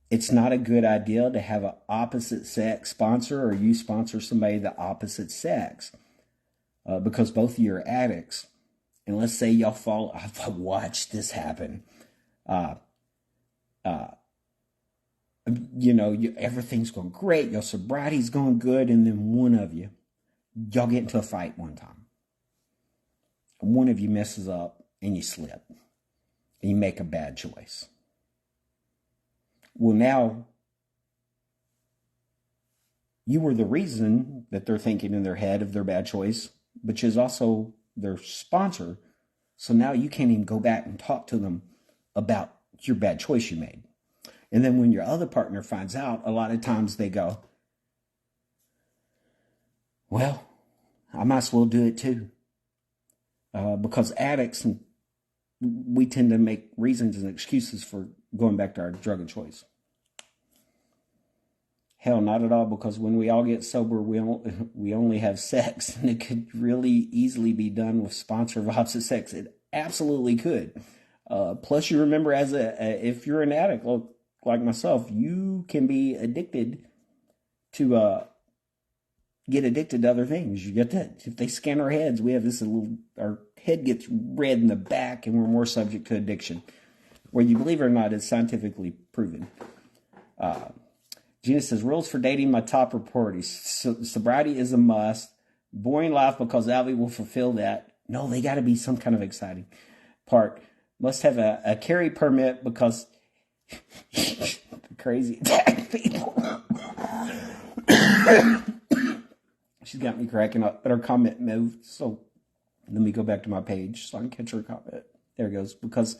It's not a good idea to have an opposite sex sponsor or you sponsor somebody the opposite sex because both of you are addicts. And let's say y'all fall... I've watched this happen. Everything's going great. Your sobriety's going good. And then one of y'all get into a fight one time. One of you messes up and you slip and you make a bad choice. Well, now you were the reason that they're thinking in their head of their bad choice, which is also their sponsor. So now you can't even go back and talk to them about your bad choice you made. And then when your other partner finds out, a lot of times they go, well, I might as well do it too. Because addicts, we tend to make reasons and excuses for going back to our drug of choice. Hell, not at all, because when we all get sober, we only have sex, and it could really easily be done with sponsor of opposite sex. It absolutely could. Plus, you remember, if you're an addict like myself, you can be addicted to get addicted to other things. You get that. If they scan our heads, we have our head gets red in the back, and we're more subject to addiction. Whether you believe it or not, it's scientifically proven. Gina says, rules for dating, my top priorities. Sobriety is a must. Boring life because Alvie will fulfill that. No, they got to be some kind of exciting part. Must have a carry permit because crazy attack people. She's got me cracking up, but her comment moved. So Let me go back to my page so I can catch her comment. There it goes. Because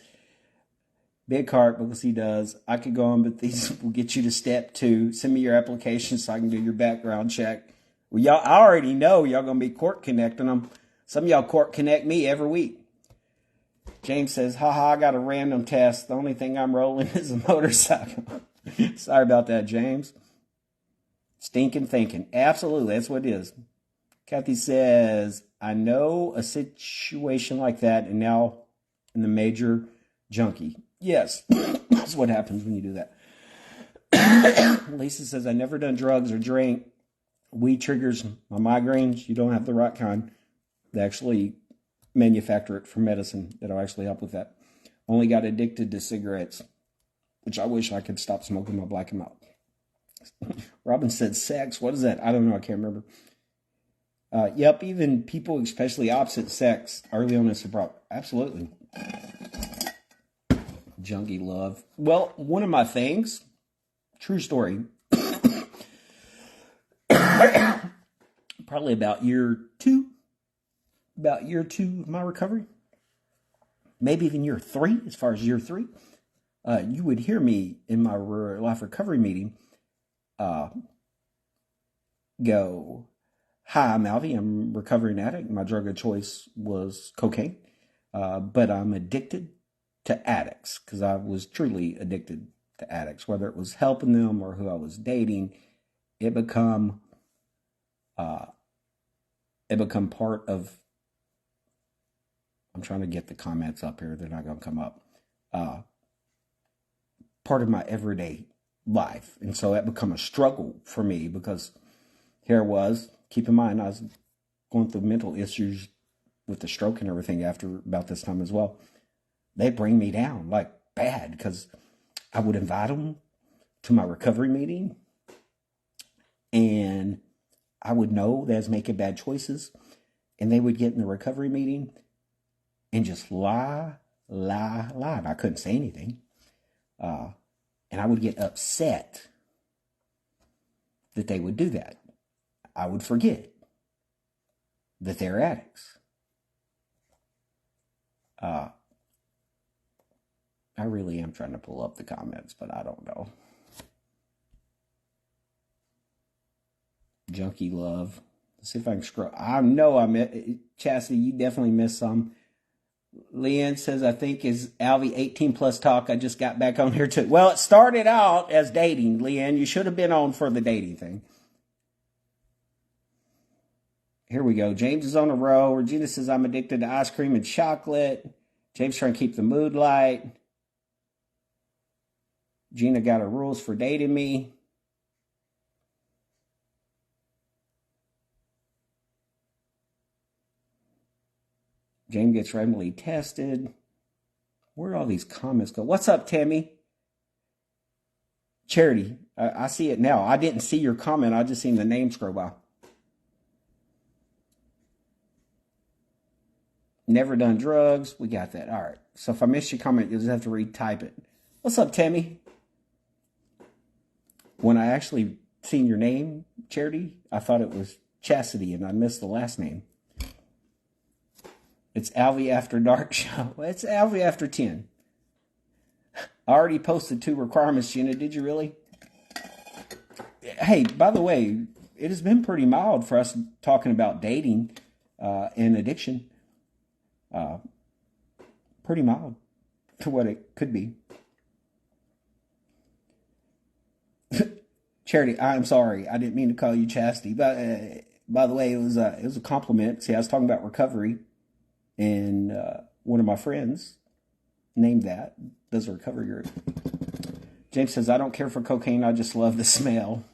big heart, because he does. I could go on, but these will get you to step 2. Send me your application so I can do your background check. Well, y'all, I already know y'all going to be court connecting them. Some of y'all court connect me every week. James says, haha, I got a random test. The only thing I'm rolling is a motorcycle. Sorry about that, James. Stinking thinking. Absolutely, that's what it is. Kathy says, I know a situation like that, and now in the major junkie. Yes, that's what happens when you do that. Lisa says, I never done drugs or drink. Weed triggers my migraines. You don't have the right kind. They actually manufacture it for medicine that'll actually help with that. Only got addicted to cigarettes, which I wish I could stop smoking my black and out. Robin said sex. What is that? I don't know. I can't remember. Yep, even people, especially opposite sex, early on is a problem. Absolutely. Junkie love. Well, one of my things, true story, probably about year 2 of my recovery, maybe even year 3, as far as year 3, you would hear me in my life recovery meeting go, hi, I'm Alvie. I'm a recovering addict. My drug of choice was cocaine, but I'm addicted to addicts because I was truly addicted to addicts, whether it was helping them or who I was dating. It become part of, I'm trying to get the comments up here. They're not going to come up. Part of my everyday life. And so that become a struggle for me because here I was, keep in mind, I was going through mental issues with the stroke and everything after about this time as well. They bring me down like bad because I would invite them to my recovery meeting and I would know they was making bad choices and they would get in the recovery meeting and just lie. And I couldn't say anything. And I would get upset that they would do that. I would forget that they're addicts. I really am trying to pull up the comments, but I don't know. Junkie love. Let's see if I can scroll. I know Chastity, you definitely missed some. Leanne says, I think is Alvie 18 plus talk. I just got back on here too. Well, it started out as dating, Leanne. You should have been on for the dating thing. Here we go. James is on a roll. Regina says, I'm addicted to ice cream and chocolate. James trying to keep the mood light. Gina got her rules for dating me. James gets randomly tested. Where'd all these comments go? What's up, Tammy? Charity, I see it now. I didn't see your comment. I just seen the name scroll by. Never done drugs. We got that. All right. So if I missed your comment, you'll just have to retype it. What's up, Tammy? When I actually seen your name, Charity, I thought it was Chastity, and I missed the last name. It's Alvie After Dark show. It's Alvie After 10. I already posted 2 requirements, Gina. Did you really? Hey, by the way, it has been pretty mild for us talking about dating and addiction. Pretty mild to what it could be. Charity, I'm sorry. I didn't mean to call you Chastity. But by the way, it was a compliment. See, I was talking about recovery. And one of my friends named that, does a recovery group. James says, I don't care for cocaine. I just love the smell.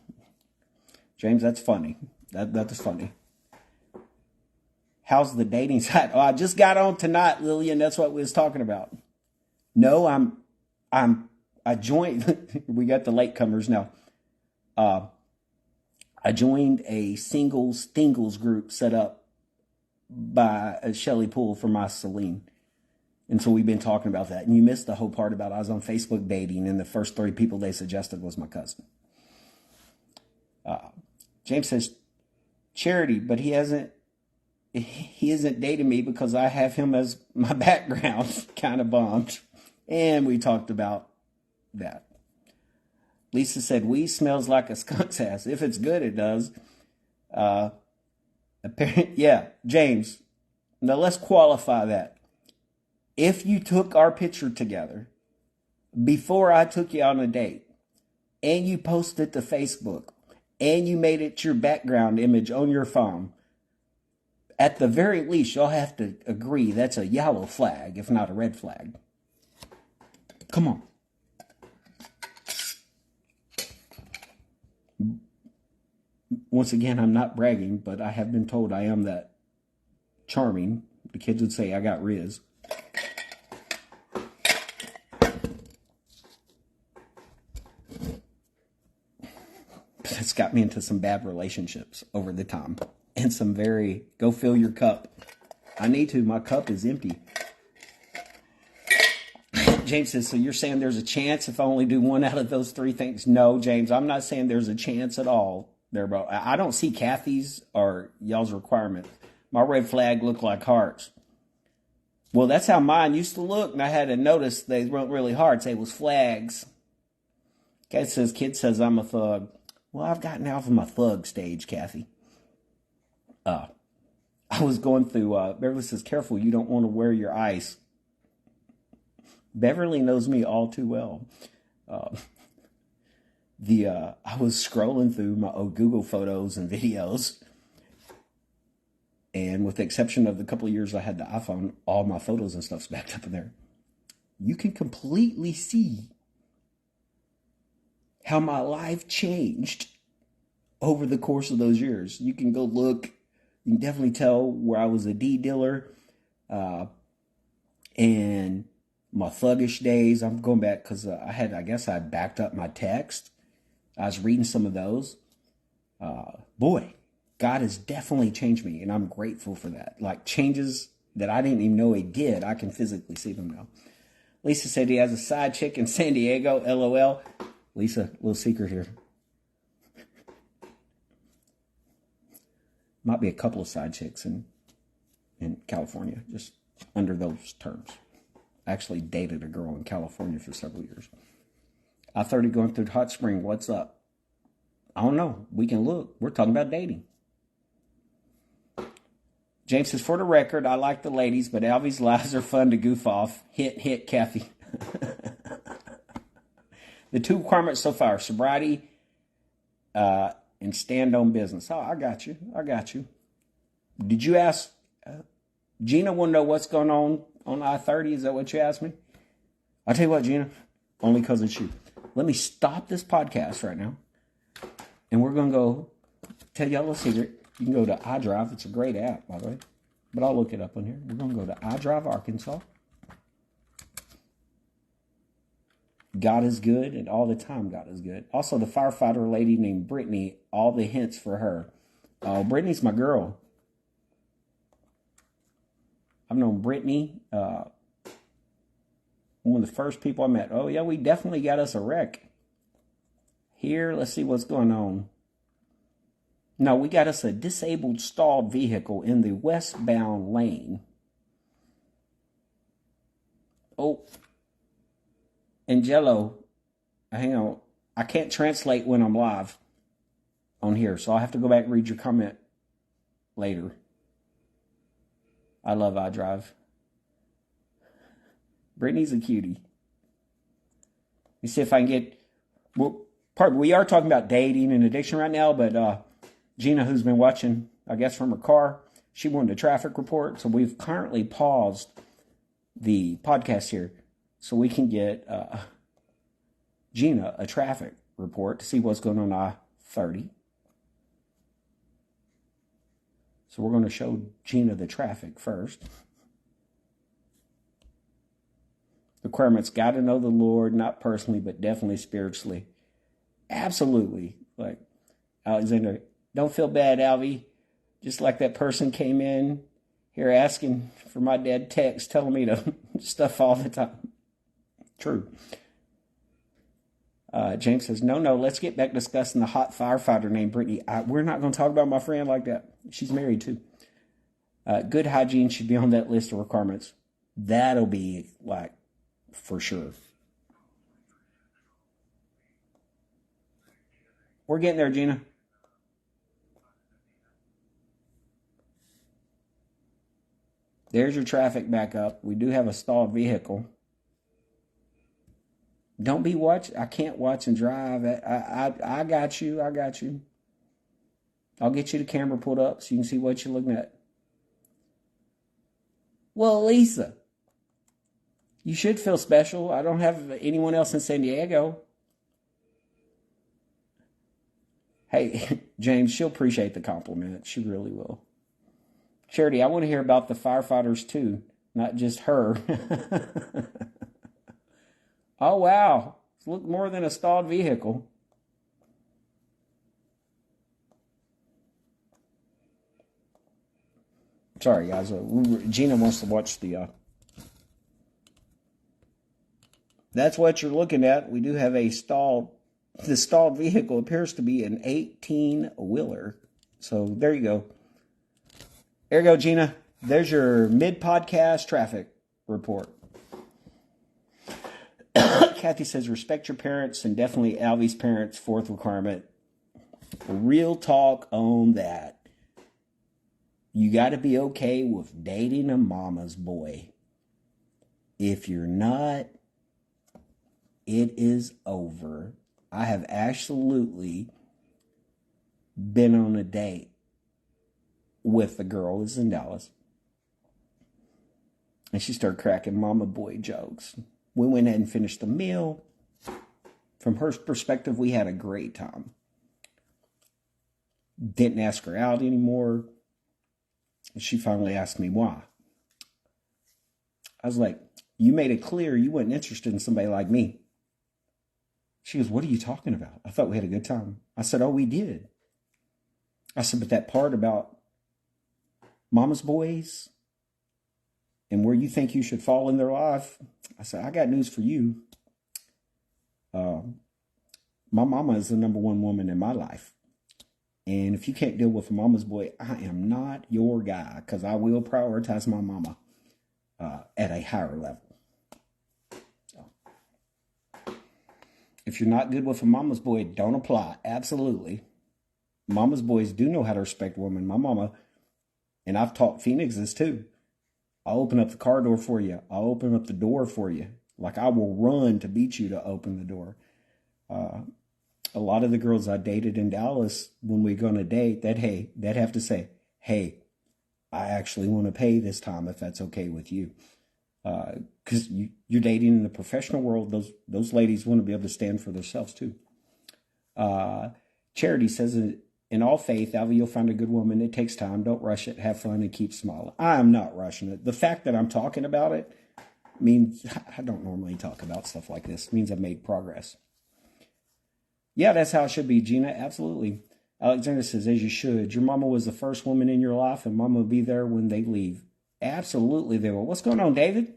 James, that's funny. That's funny. How's the dating side? Oh, I just got on tonight, Lillian. That's what we was talking about. No, I joined. We got the latecomers now. I joined a singles group set up by Shelley Poole for my Celine. And so we've been talking about that. And you missed the whole part about I was on Facebook dating and the first 3 people they suggested was my cousin. James says, Charity, but he hasn't he isn't dating me because I have him as my background. Kind of bummed. And we talked about that. Lisa said, weed smells like a skunk's ass. If it's good, it does. Yeah, James. Now let's qualify that. If you took our picture together before I took you on a date and you posted to Facebook and you made it your background image on your phone, at the very least, you'll have to agree that's a yellow flag, if not a red flag. Come on. Once again, I'm not bragging, but I have been told I am that charming. The kids would say I got Riz. But it's got me into some bad relationships over the time. And some very, go fill your cup. I need to, my cup is empty. James says, so you're saying there's a chance if I only do one out of those three things? No, James, I'm not saying there's a chance at all. There, bro. I don't see Kathy's or y'all's requirements. My red flag look like hearts. Well, that's how mine used to look, and I had to notice they weren't really hearts. They was flags. Kid says I'm a thug. Well, I've gotten out of my thug stage, Kathy. I was going through, Beverly says, careful, you don't want to wear your ice. Beverly knows me all too well. I was scrolling through my old Google photos and videos. And with the exception of the couple of years I had the iPhone, all my photos and stuff's backed up in there. You can completely see how my life changed over the course of those years. You can go look. You can definitely tell where I was a D dealer. And my thuggish days. I'm going back because I guess I backed up my text. I was reading some of those. Boy, God has definitely changed me, and I'm grateful for that. Like changes that I didn't even know he did. I can physically see them now. Lisa said he has a side chick in San Diego. LOL. Lisa, little secret here. Might be a couple of side chicks in California, just under those terms. I actually dated a girl in California for several years. I-30 going through Hot Spring. What's up? I don't know. We can look. We're talking about dating. James says, for the record, I like the ladies, but Alvie's lies are fun to goof off. Hit, Kathy. The two requirements so far, sobriety and stand on business. Oh, I got you. Did you ask, Gina want to know what's going on I-30? Is that what you asked me? I'll tell you what, Gina, only because it's you. Let me stop this podcast right now, and we're going to go tell y'all a secret. You can go to iDrive. It's a great app, by the way, but I'll look it up on here. We're going to go to iDrive, Arkansas. God is good, and all the time God is good. Also, the firefighter lady named Brittany, all the hints for her. Brittany's my girl. I've known Brittany, one of the first people I met. Oh, yeah, we definitely got us a wreck. Here, let's see what's going on. No, we got us a disabled stalled vehicle in the westbound lane. Oh, Angelo, hang on. I can't translate when I'm live on here, so I'll have to go back and read your comment later. I love iDrive. Brittany's a cutie. Let me see if I can get... Well, we are talking about dating and addiction right now, but Gina, who's been watching, I guess, from her car, she wanted a traffic report, so we've currently paused the podcast here so we can get Gina a traffic report to see what's going on I-30. So we're going to show Gina the traffic first. The requirements, got to know the Lord, not personally, but definitely spiritually. Absolutely. Like Alexander, don't feel bad, Alvie. Just like that person came in here asking for my dead text, telling me to stuff all the time. True. James says, no, let's get back discussing the hot firefighter named Brittany. We're not going to talk about my friend like that. She's married too. Good hygiene should be on that list of requirements. That'll be like for sure. We're getting there, Gina. There's your traffic backup. We do have a stalled vehicle. Don't be watch. I can't watch and drive. I got you. I got you. I'll get you the camera pulled up so you can see what you're looking at. Well, Lisa, you should feel special. I don't have anyone else in San Diego. Hey, James, she'll appreciate the compliment. She really will. Charity, I want to hear about the firefighters too, not just her. Oh, wow. Look more than a stalled vehicle. Sorry, guys. Gina wants to watch the... That's what you're looking at. We do have a stalled... The stalled vehicle appears to be an 18-wheeler. So there you go. There you go, Gina. There's your mid-podcast traffic report. Kathy says, respect your parents, and definitely Alvie's parents' fourth requirement. Real talk on that. You got to be okay with dating a mama's boy. If you're not, it is over. I have absolutely been on a date with a girl who's in Dallas. And she started cracking mama boy jokes. We went ahead and finished the meal. From her perspective, we had a great time. Didn't ask her out anymore. She finally asked me why. I was like, you made it clear you weren't interested in somebody like me. She goes, what are you talking about? I thought we had a good time. I said, oh, we did. I said, but that part about mama's boys and where you think you should fall in their life, I said, I got news for you. My mama is the number one woman in my life. And if you can't deal with a mama's boy, I am not your guy, because I will prioritize my mama at a higher level. So, if you're not good with a mama's boy, don't apply. Absolutely. Mama's boys do know how to respect women. My mama, and I've taught Phoenix this too. I'll open up the car door for you. I'll open up the door for you. Like, I will run to beat you to open the door. A lot of the girls I dated in Dallas, when we go on a date, they'd have to say, hey, I actually want to pay this time if that's okay with you. Because you're dating in the professional world. Those ladies want to be able to stand for themselves too. Charity says, in all faith, Alvie, you'll find a good woman. It takes time. Don't rush it. Have fun and keep smiling. I'm not rushing it. The fact that I'm talking about it means I don't normally talk about stuff like this. It means I've made progress. Yeah, that's how it should be, Gina. Absolutely. Alexander says, as you should. Your mama was the first woman in your life, and mama will be there when they leave. Absolutely, they will. What's going on, David?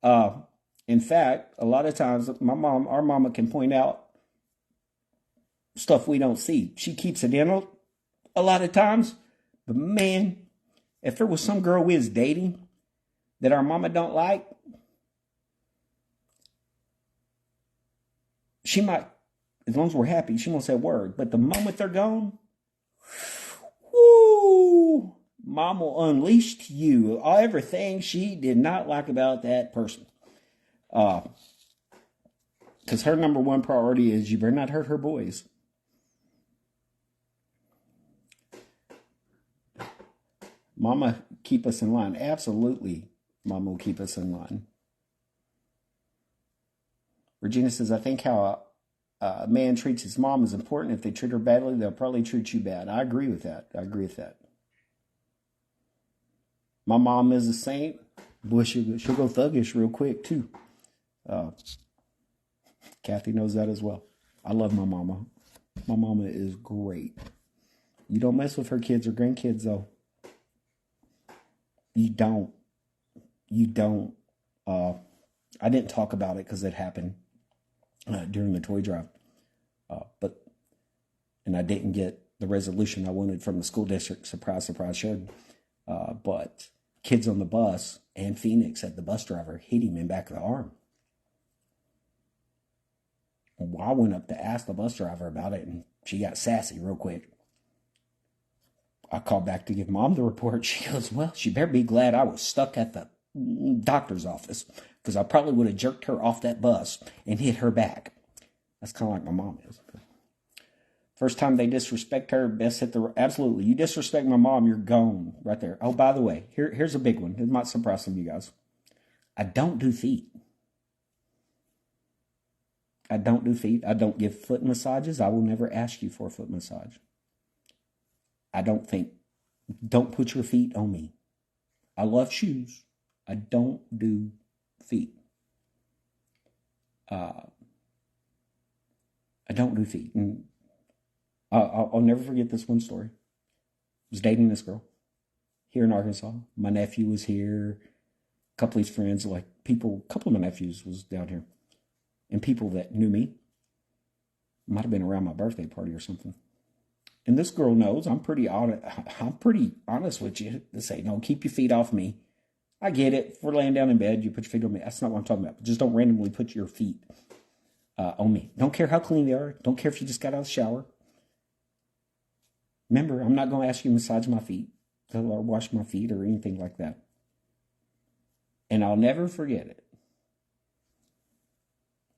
In fact, a lot of times, our mama can point out stuff we don't see. She keeps it in a lot of times. But man, if there was some girl we was dating that our mama don't like, she might, as long as we're happy, she won't say a word. But the moment they're gone, woo, mom will unleash to you everything she did not like about that person. Because her number one priority is you better not hurt her boys. Mama keep us in line. Absolutely, mama will keep us in line. Regina says, I think how a man treats his mom is important. If they treat her badly, they'll probably treat you bad. I agree with that. My mom is a saint. Boy, she'll go thuggish real quick, too. Kathy knows that as well. I love my mama. My mama is great. You don't mess with her kids or grandkids, though. You don't. I didn't talk about it because it happened during the toy drive. And I didn't get the resolution I wanted from the school district. Surprise, surprise, shared. But kids on the bus and Phoenix said the bus driver hit him in back of the arm. Well, I went up to ask the bus driver about it, and she got sassy real quick. I called back to give Mom the report. She goes, well, she better be glad I was stuck at the doctor's office, because I probably would have jerked her off that bus and hit her back. That's kind of like my mom is. First time they disrespect her, best hit the... Absolutely. You disrespect my mom, you're gone right there. Oh, by the way, here's a big one. It might surprise some of you guys. I don't do feet. I don't do feet. I don't give foot massages. I will never ask you for a foot massage. Don't put your feet on me. I love shoes. I don't do feet. I don't do feet. And I'll never forget this one story. I was dating this girl here in Arkansas. My nephew was here. A couple of his friends, a couple of my nephews was down here. And people that knew me. Might have been around my birthday party or something. And this girl knows I'm pretty honest with you to say, no, keep your feet off me. I get it. If we're laying down in bed, you put your feet on me. That's not what I'm talking about. Just don't randomly put your feet on me. Don't care how clean they are. Don't care if you just got out of the shower. Remember, I'm not going to ask you to massage my feet or wash my feet or anything like that. And I'll never forget it.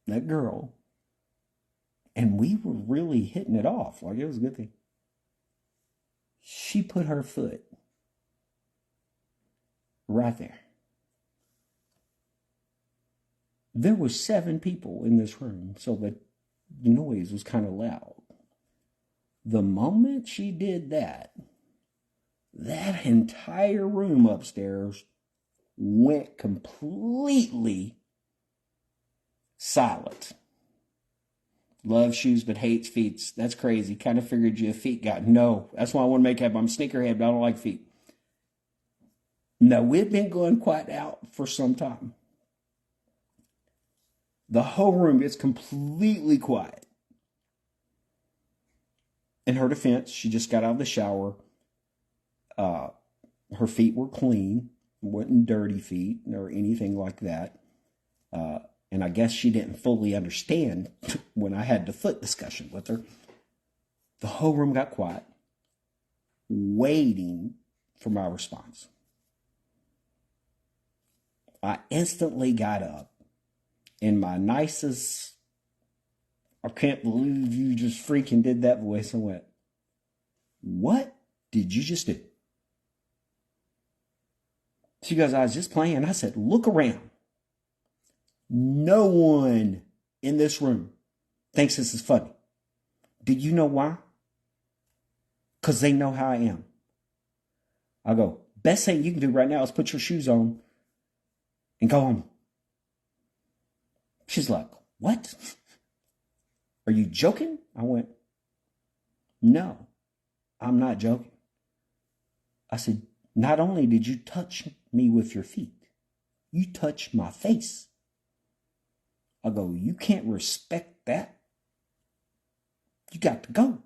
That girl, and we were really hitting it off. Like, it was a good thing. She put her foot right there. There were 7 people in this room, so the noise was kind of loud. The moment she did that, that entire room upstairs went completely silent. Love shoes but hates feet. That's crazy. Kind of figured you a feet guy. No, that's why I want to make up. I'm a sneakerhead, but I don't like feet. No, we've been going quiet out for some time. The whole room gets completely quiet. In her defense, she just got out of the shower. Her feet were clean. Wasn't dirty feet or anything like that. And I guess she didn't fully understand when I had the foot discussion with her. The whole room got quiet, waiting for my response. I instantly got up in my nicest, I can't believe you just freaking did that voice, and went, what did you just do? She goes, I was just playing. I said, look around. No one in this room thinks this is funny. Do you know why? Because they know how I am. I go, best thing you can do right now is put your shoes on and go home. She's like, what? Are you joking? I went, no, I'm not joking. I said, not only did you touch me with your feet, you touched my face. I go, you can't respect that. You got to go.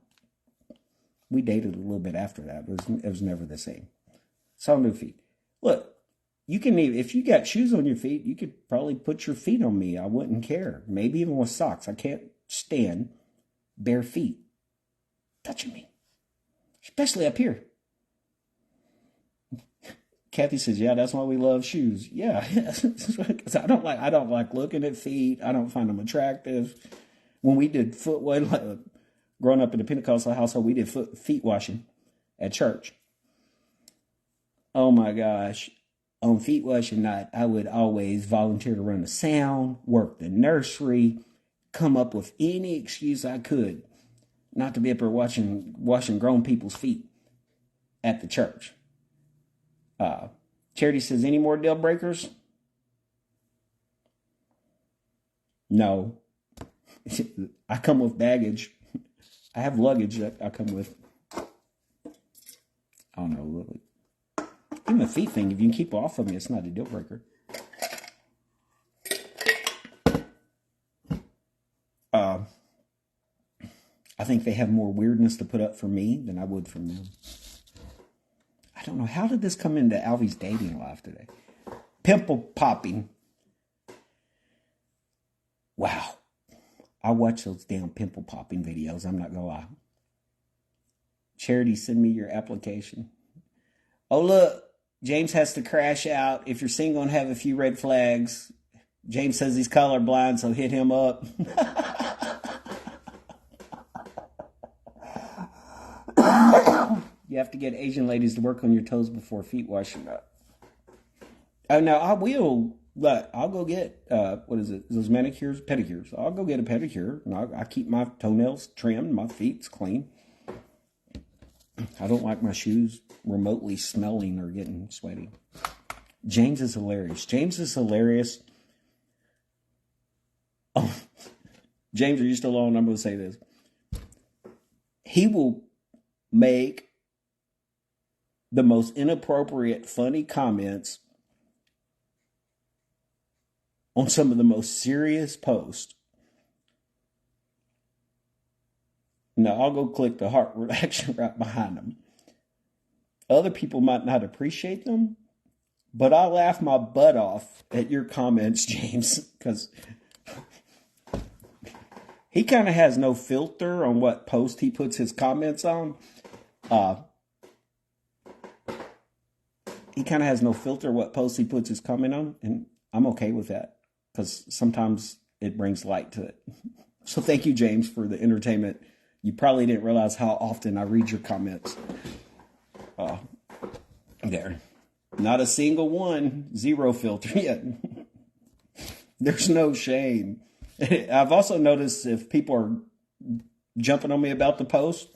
We dated a little bit after that. It was never the same. So new feet. Look, you can even, if you got shoes on your feet, you could probably put your feet on me. I wouldn't care. Maybe even with socks. I can't stand bare feet touching me, especially up here. Kathy says, yeah, that's why we love shoes. Yeah, because I don't like looking at feet. I don't find them attractive. When we did growing up in a Pentecostal household, we did feet washing at church. Oh my gosh. On feet washing night, I would always volunteer to run the sound, work the nursery, come up with any excuse I could not to be up there washing grown people's feet at the church. Charity says, any more deal breakers? No. I come with baggage. I have luggage that I come with. I don't know. Even the feet thing, if you can keep off of me, it's not a deal breaker. I think they have more weirdness to put up for me than I would from them. I don't know. How did this come into Alvie's dating life today? Pimple popping. Wow. I watch those damn pimple popping videos. I'm not going to lie. Charity, send me your application. Oh, look. James has to crash out. If you're single and have a few red flags, James says he's colorblind, so hit him up. You have to get Asian ladies to work on your toes before feet washing up. Oh, no, I will. But I'll go get, what is it? Those manicures, pedicures. I'll go get a pedicure. I keep my toenails trimmed. My feet's clean. I don't like my shoes remotely smelling or getting sweaty. James is hilarious. James is hilarious. Oh, James, are you still on? I'm going to say this. He will make the most inappropriate, funny comments on some of the most serious posts. Now, I'll go click the heart reaction right behind them. Other people might not appreciate them, but I laugh my butt off at your comments, James, because he kind of has no filter on what post he puts his comments on. He kind of has no filter what post he puts his comment on, and I'm okay with that because sometimes it brings light to it. So thank you, James, for the entertainment. You probably didn't realize how often I read your comments. There. Not a single one. Zero filter yet. There's no shame. I've also noticed if people are jumping on me about the post,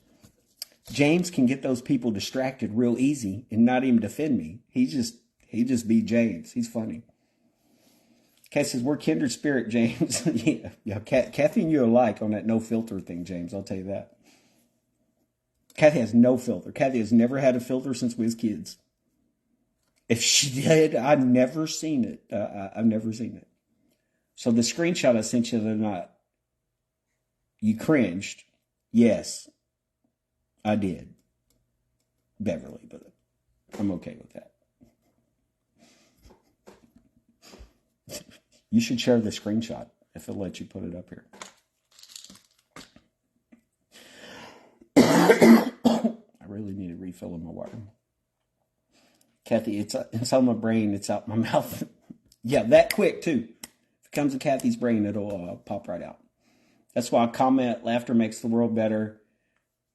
James can get those people distracted real easy and not even defend me. He just be James. He's funny. Kat says, we're kindred spirit, James. yeah, Kathy and you are alike on that no filter thing, James. I'll tell you that. Kathy has no filter. Kathy has never had a filter since we was kids. If she did, I've never seen it. I've never seen it. So the screenshot I sent you the other night, you cringed. Yes, I did. Beverly, but I'm okay with that. You should share the screenshot if it'll let you put it up here. I really need a refill of my water. Kathy, it's on my brain. It's out my mouth. Yeah, that quick too. If it comes to Kathy's brain, it'll pop right out. That's why I comment, laughter makes the world better.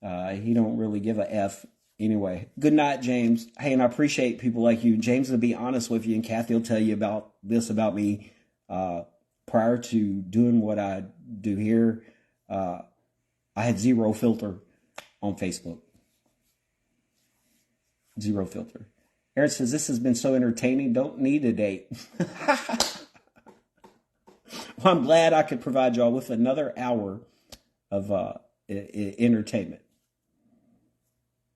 He don't really give a F. Anyway, good night, James. Hey, and I appreciate people like you. James will be honest with you, and Kathy will tell you about this about me. Prior to doing what I do here, I had zero filter on Facebook. Zero filter. Aaron says, this has been so entertaining. Don't need a date. Well, I'm glad I could provide y'all with another hour of entertainment.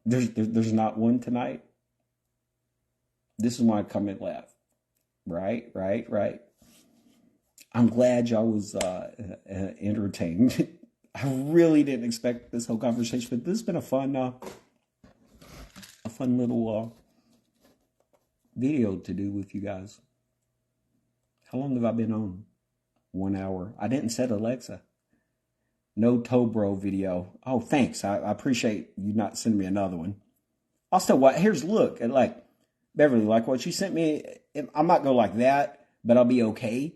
There's not one tonight. This is why I come and laugh. Right. I'm glad y'all was entertained. I really didn't expect this whole conversation, but this has been a fun little video to do with you guys. How long have I been on? 1 hour. I didn't set Alexa. No Tobro video. Oh, thanks. I appreciate you not sending me another one. Also, here's look at like Beverly, like what you sent me. I'm not going like that, but I'll be okay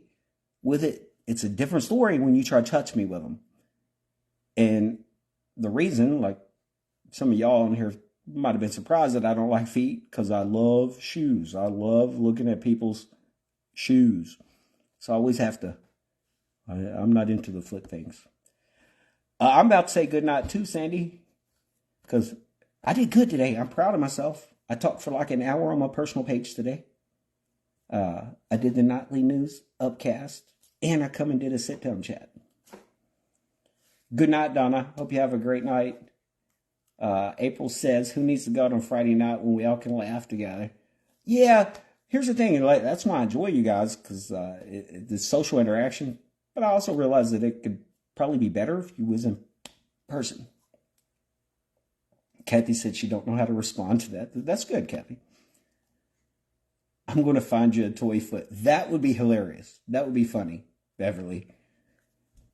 with it. It's a different story when you try to touch me with them. And the reason, like some of y'all in here might have been surprised that I don't like feet, because I love shoes. I love looking at people's shoes. So I always have to. I'm not into the foot things. I'm about to say goodnight too, Sandy, because I did good today. I'm proud of myself. I talked for like an hour on my personal page today. I did the nightly news upcast, and I come and did a sit-down chat. Good night, Donna. Hope you have a great night. April says, who needs to go out on Friday night when we all can laugh together? Yeah, here's the thing. That's why I enjoy you guys, because the social interaction. But I also realize that it could probably be better if you was in person. Kathy said she don't know how to respond to that. That's good, Kathy. I'm going to find you a toy foot. That would be hilarious. That would be funny, Beverly.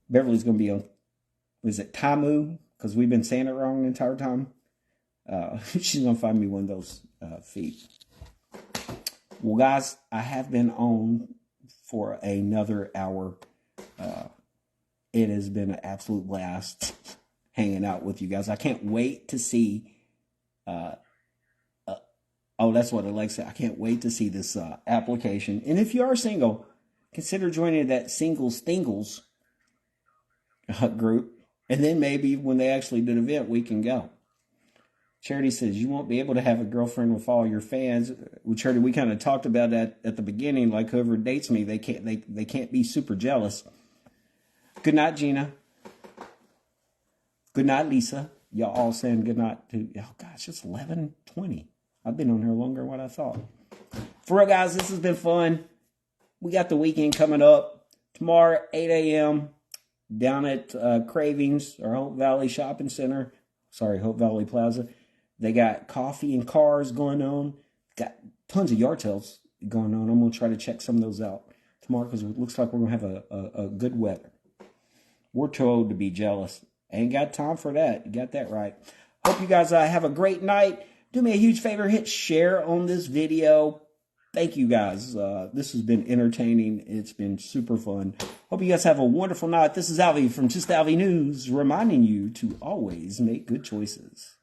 Beverly's going to be on, is it Tamu? Because we've been saying it wrong the entire time. She's going to find me one of those feet. Well, guys, I have been on for another hour. It has been an absolute blast hanging out with you guys. I can't wait to see. Oh, that's what Alexa. I can't wait to see this application. And if you are single, consider joining that Singles Thingles group. And then maybe when they actually do an event, we can go. Charity says, you won't be able to have a girlfriend with all your fans. Well, Charity, we kind of talked about that at the beginning. Like whoever dates me, they can't be super jealous. Good night, Gina. Good night, Lisa. Y'all all saying good night to, oh gosh, it's 11:20. I've been on here longer than what I thought. For real, guys, this has been fun. We got the weekend coming up. Tomorrow, 8 a.m., down at Cravings, or Hope Valley Shopping Center. Sorry, Hope Valley Plaza. They got coffee and cars going on. Got tons of yard sales going on. I'm going to try to check some of those out tomorrow because it looks like we're going to have a good weather. We're told to be jealous. Ain't got time for that. You got that right. Hope you guys have a great night. Do me a huge favor. Hit share on this video. Thank you, guys. This has been entertaining. It's been super fun. Hope you guys have a wonderful night. This is Alvie from Just Alvie News, reminding you to always make good choices.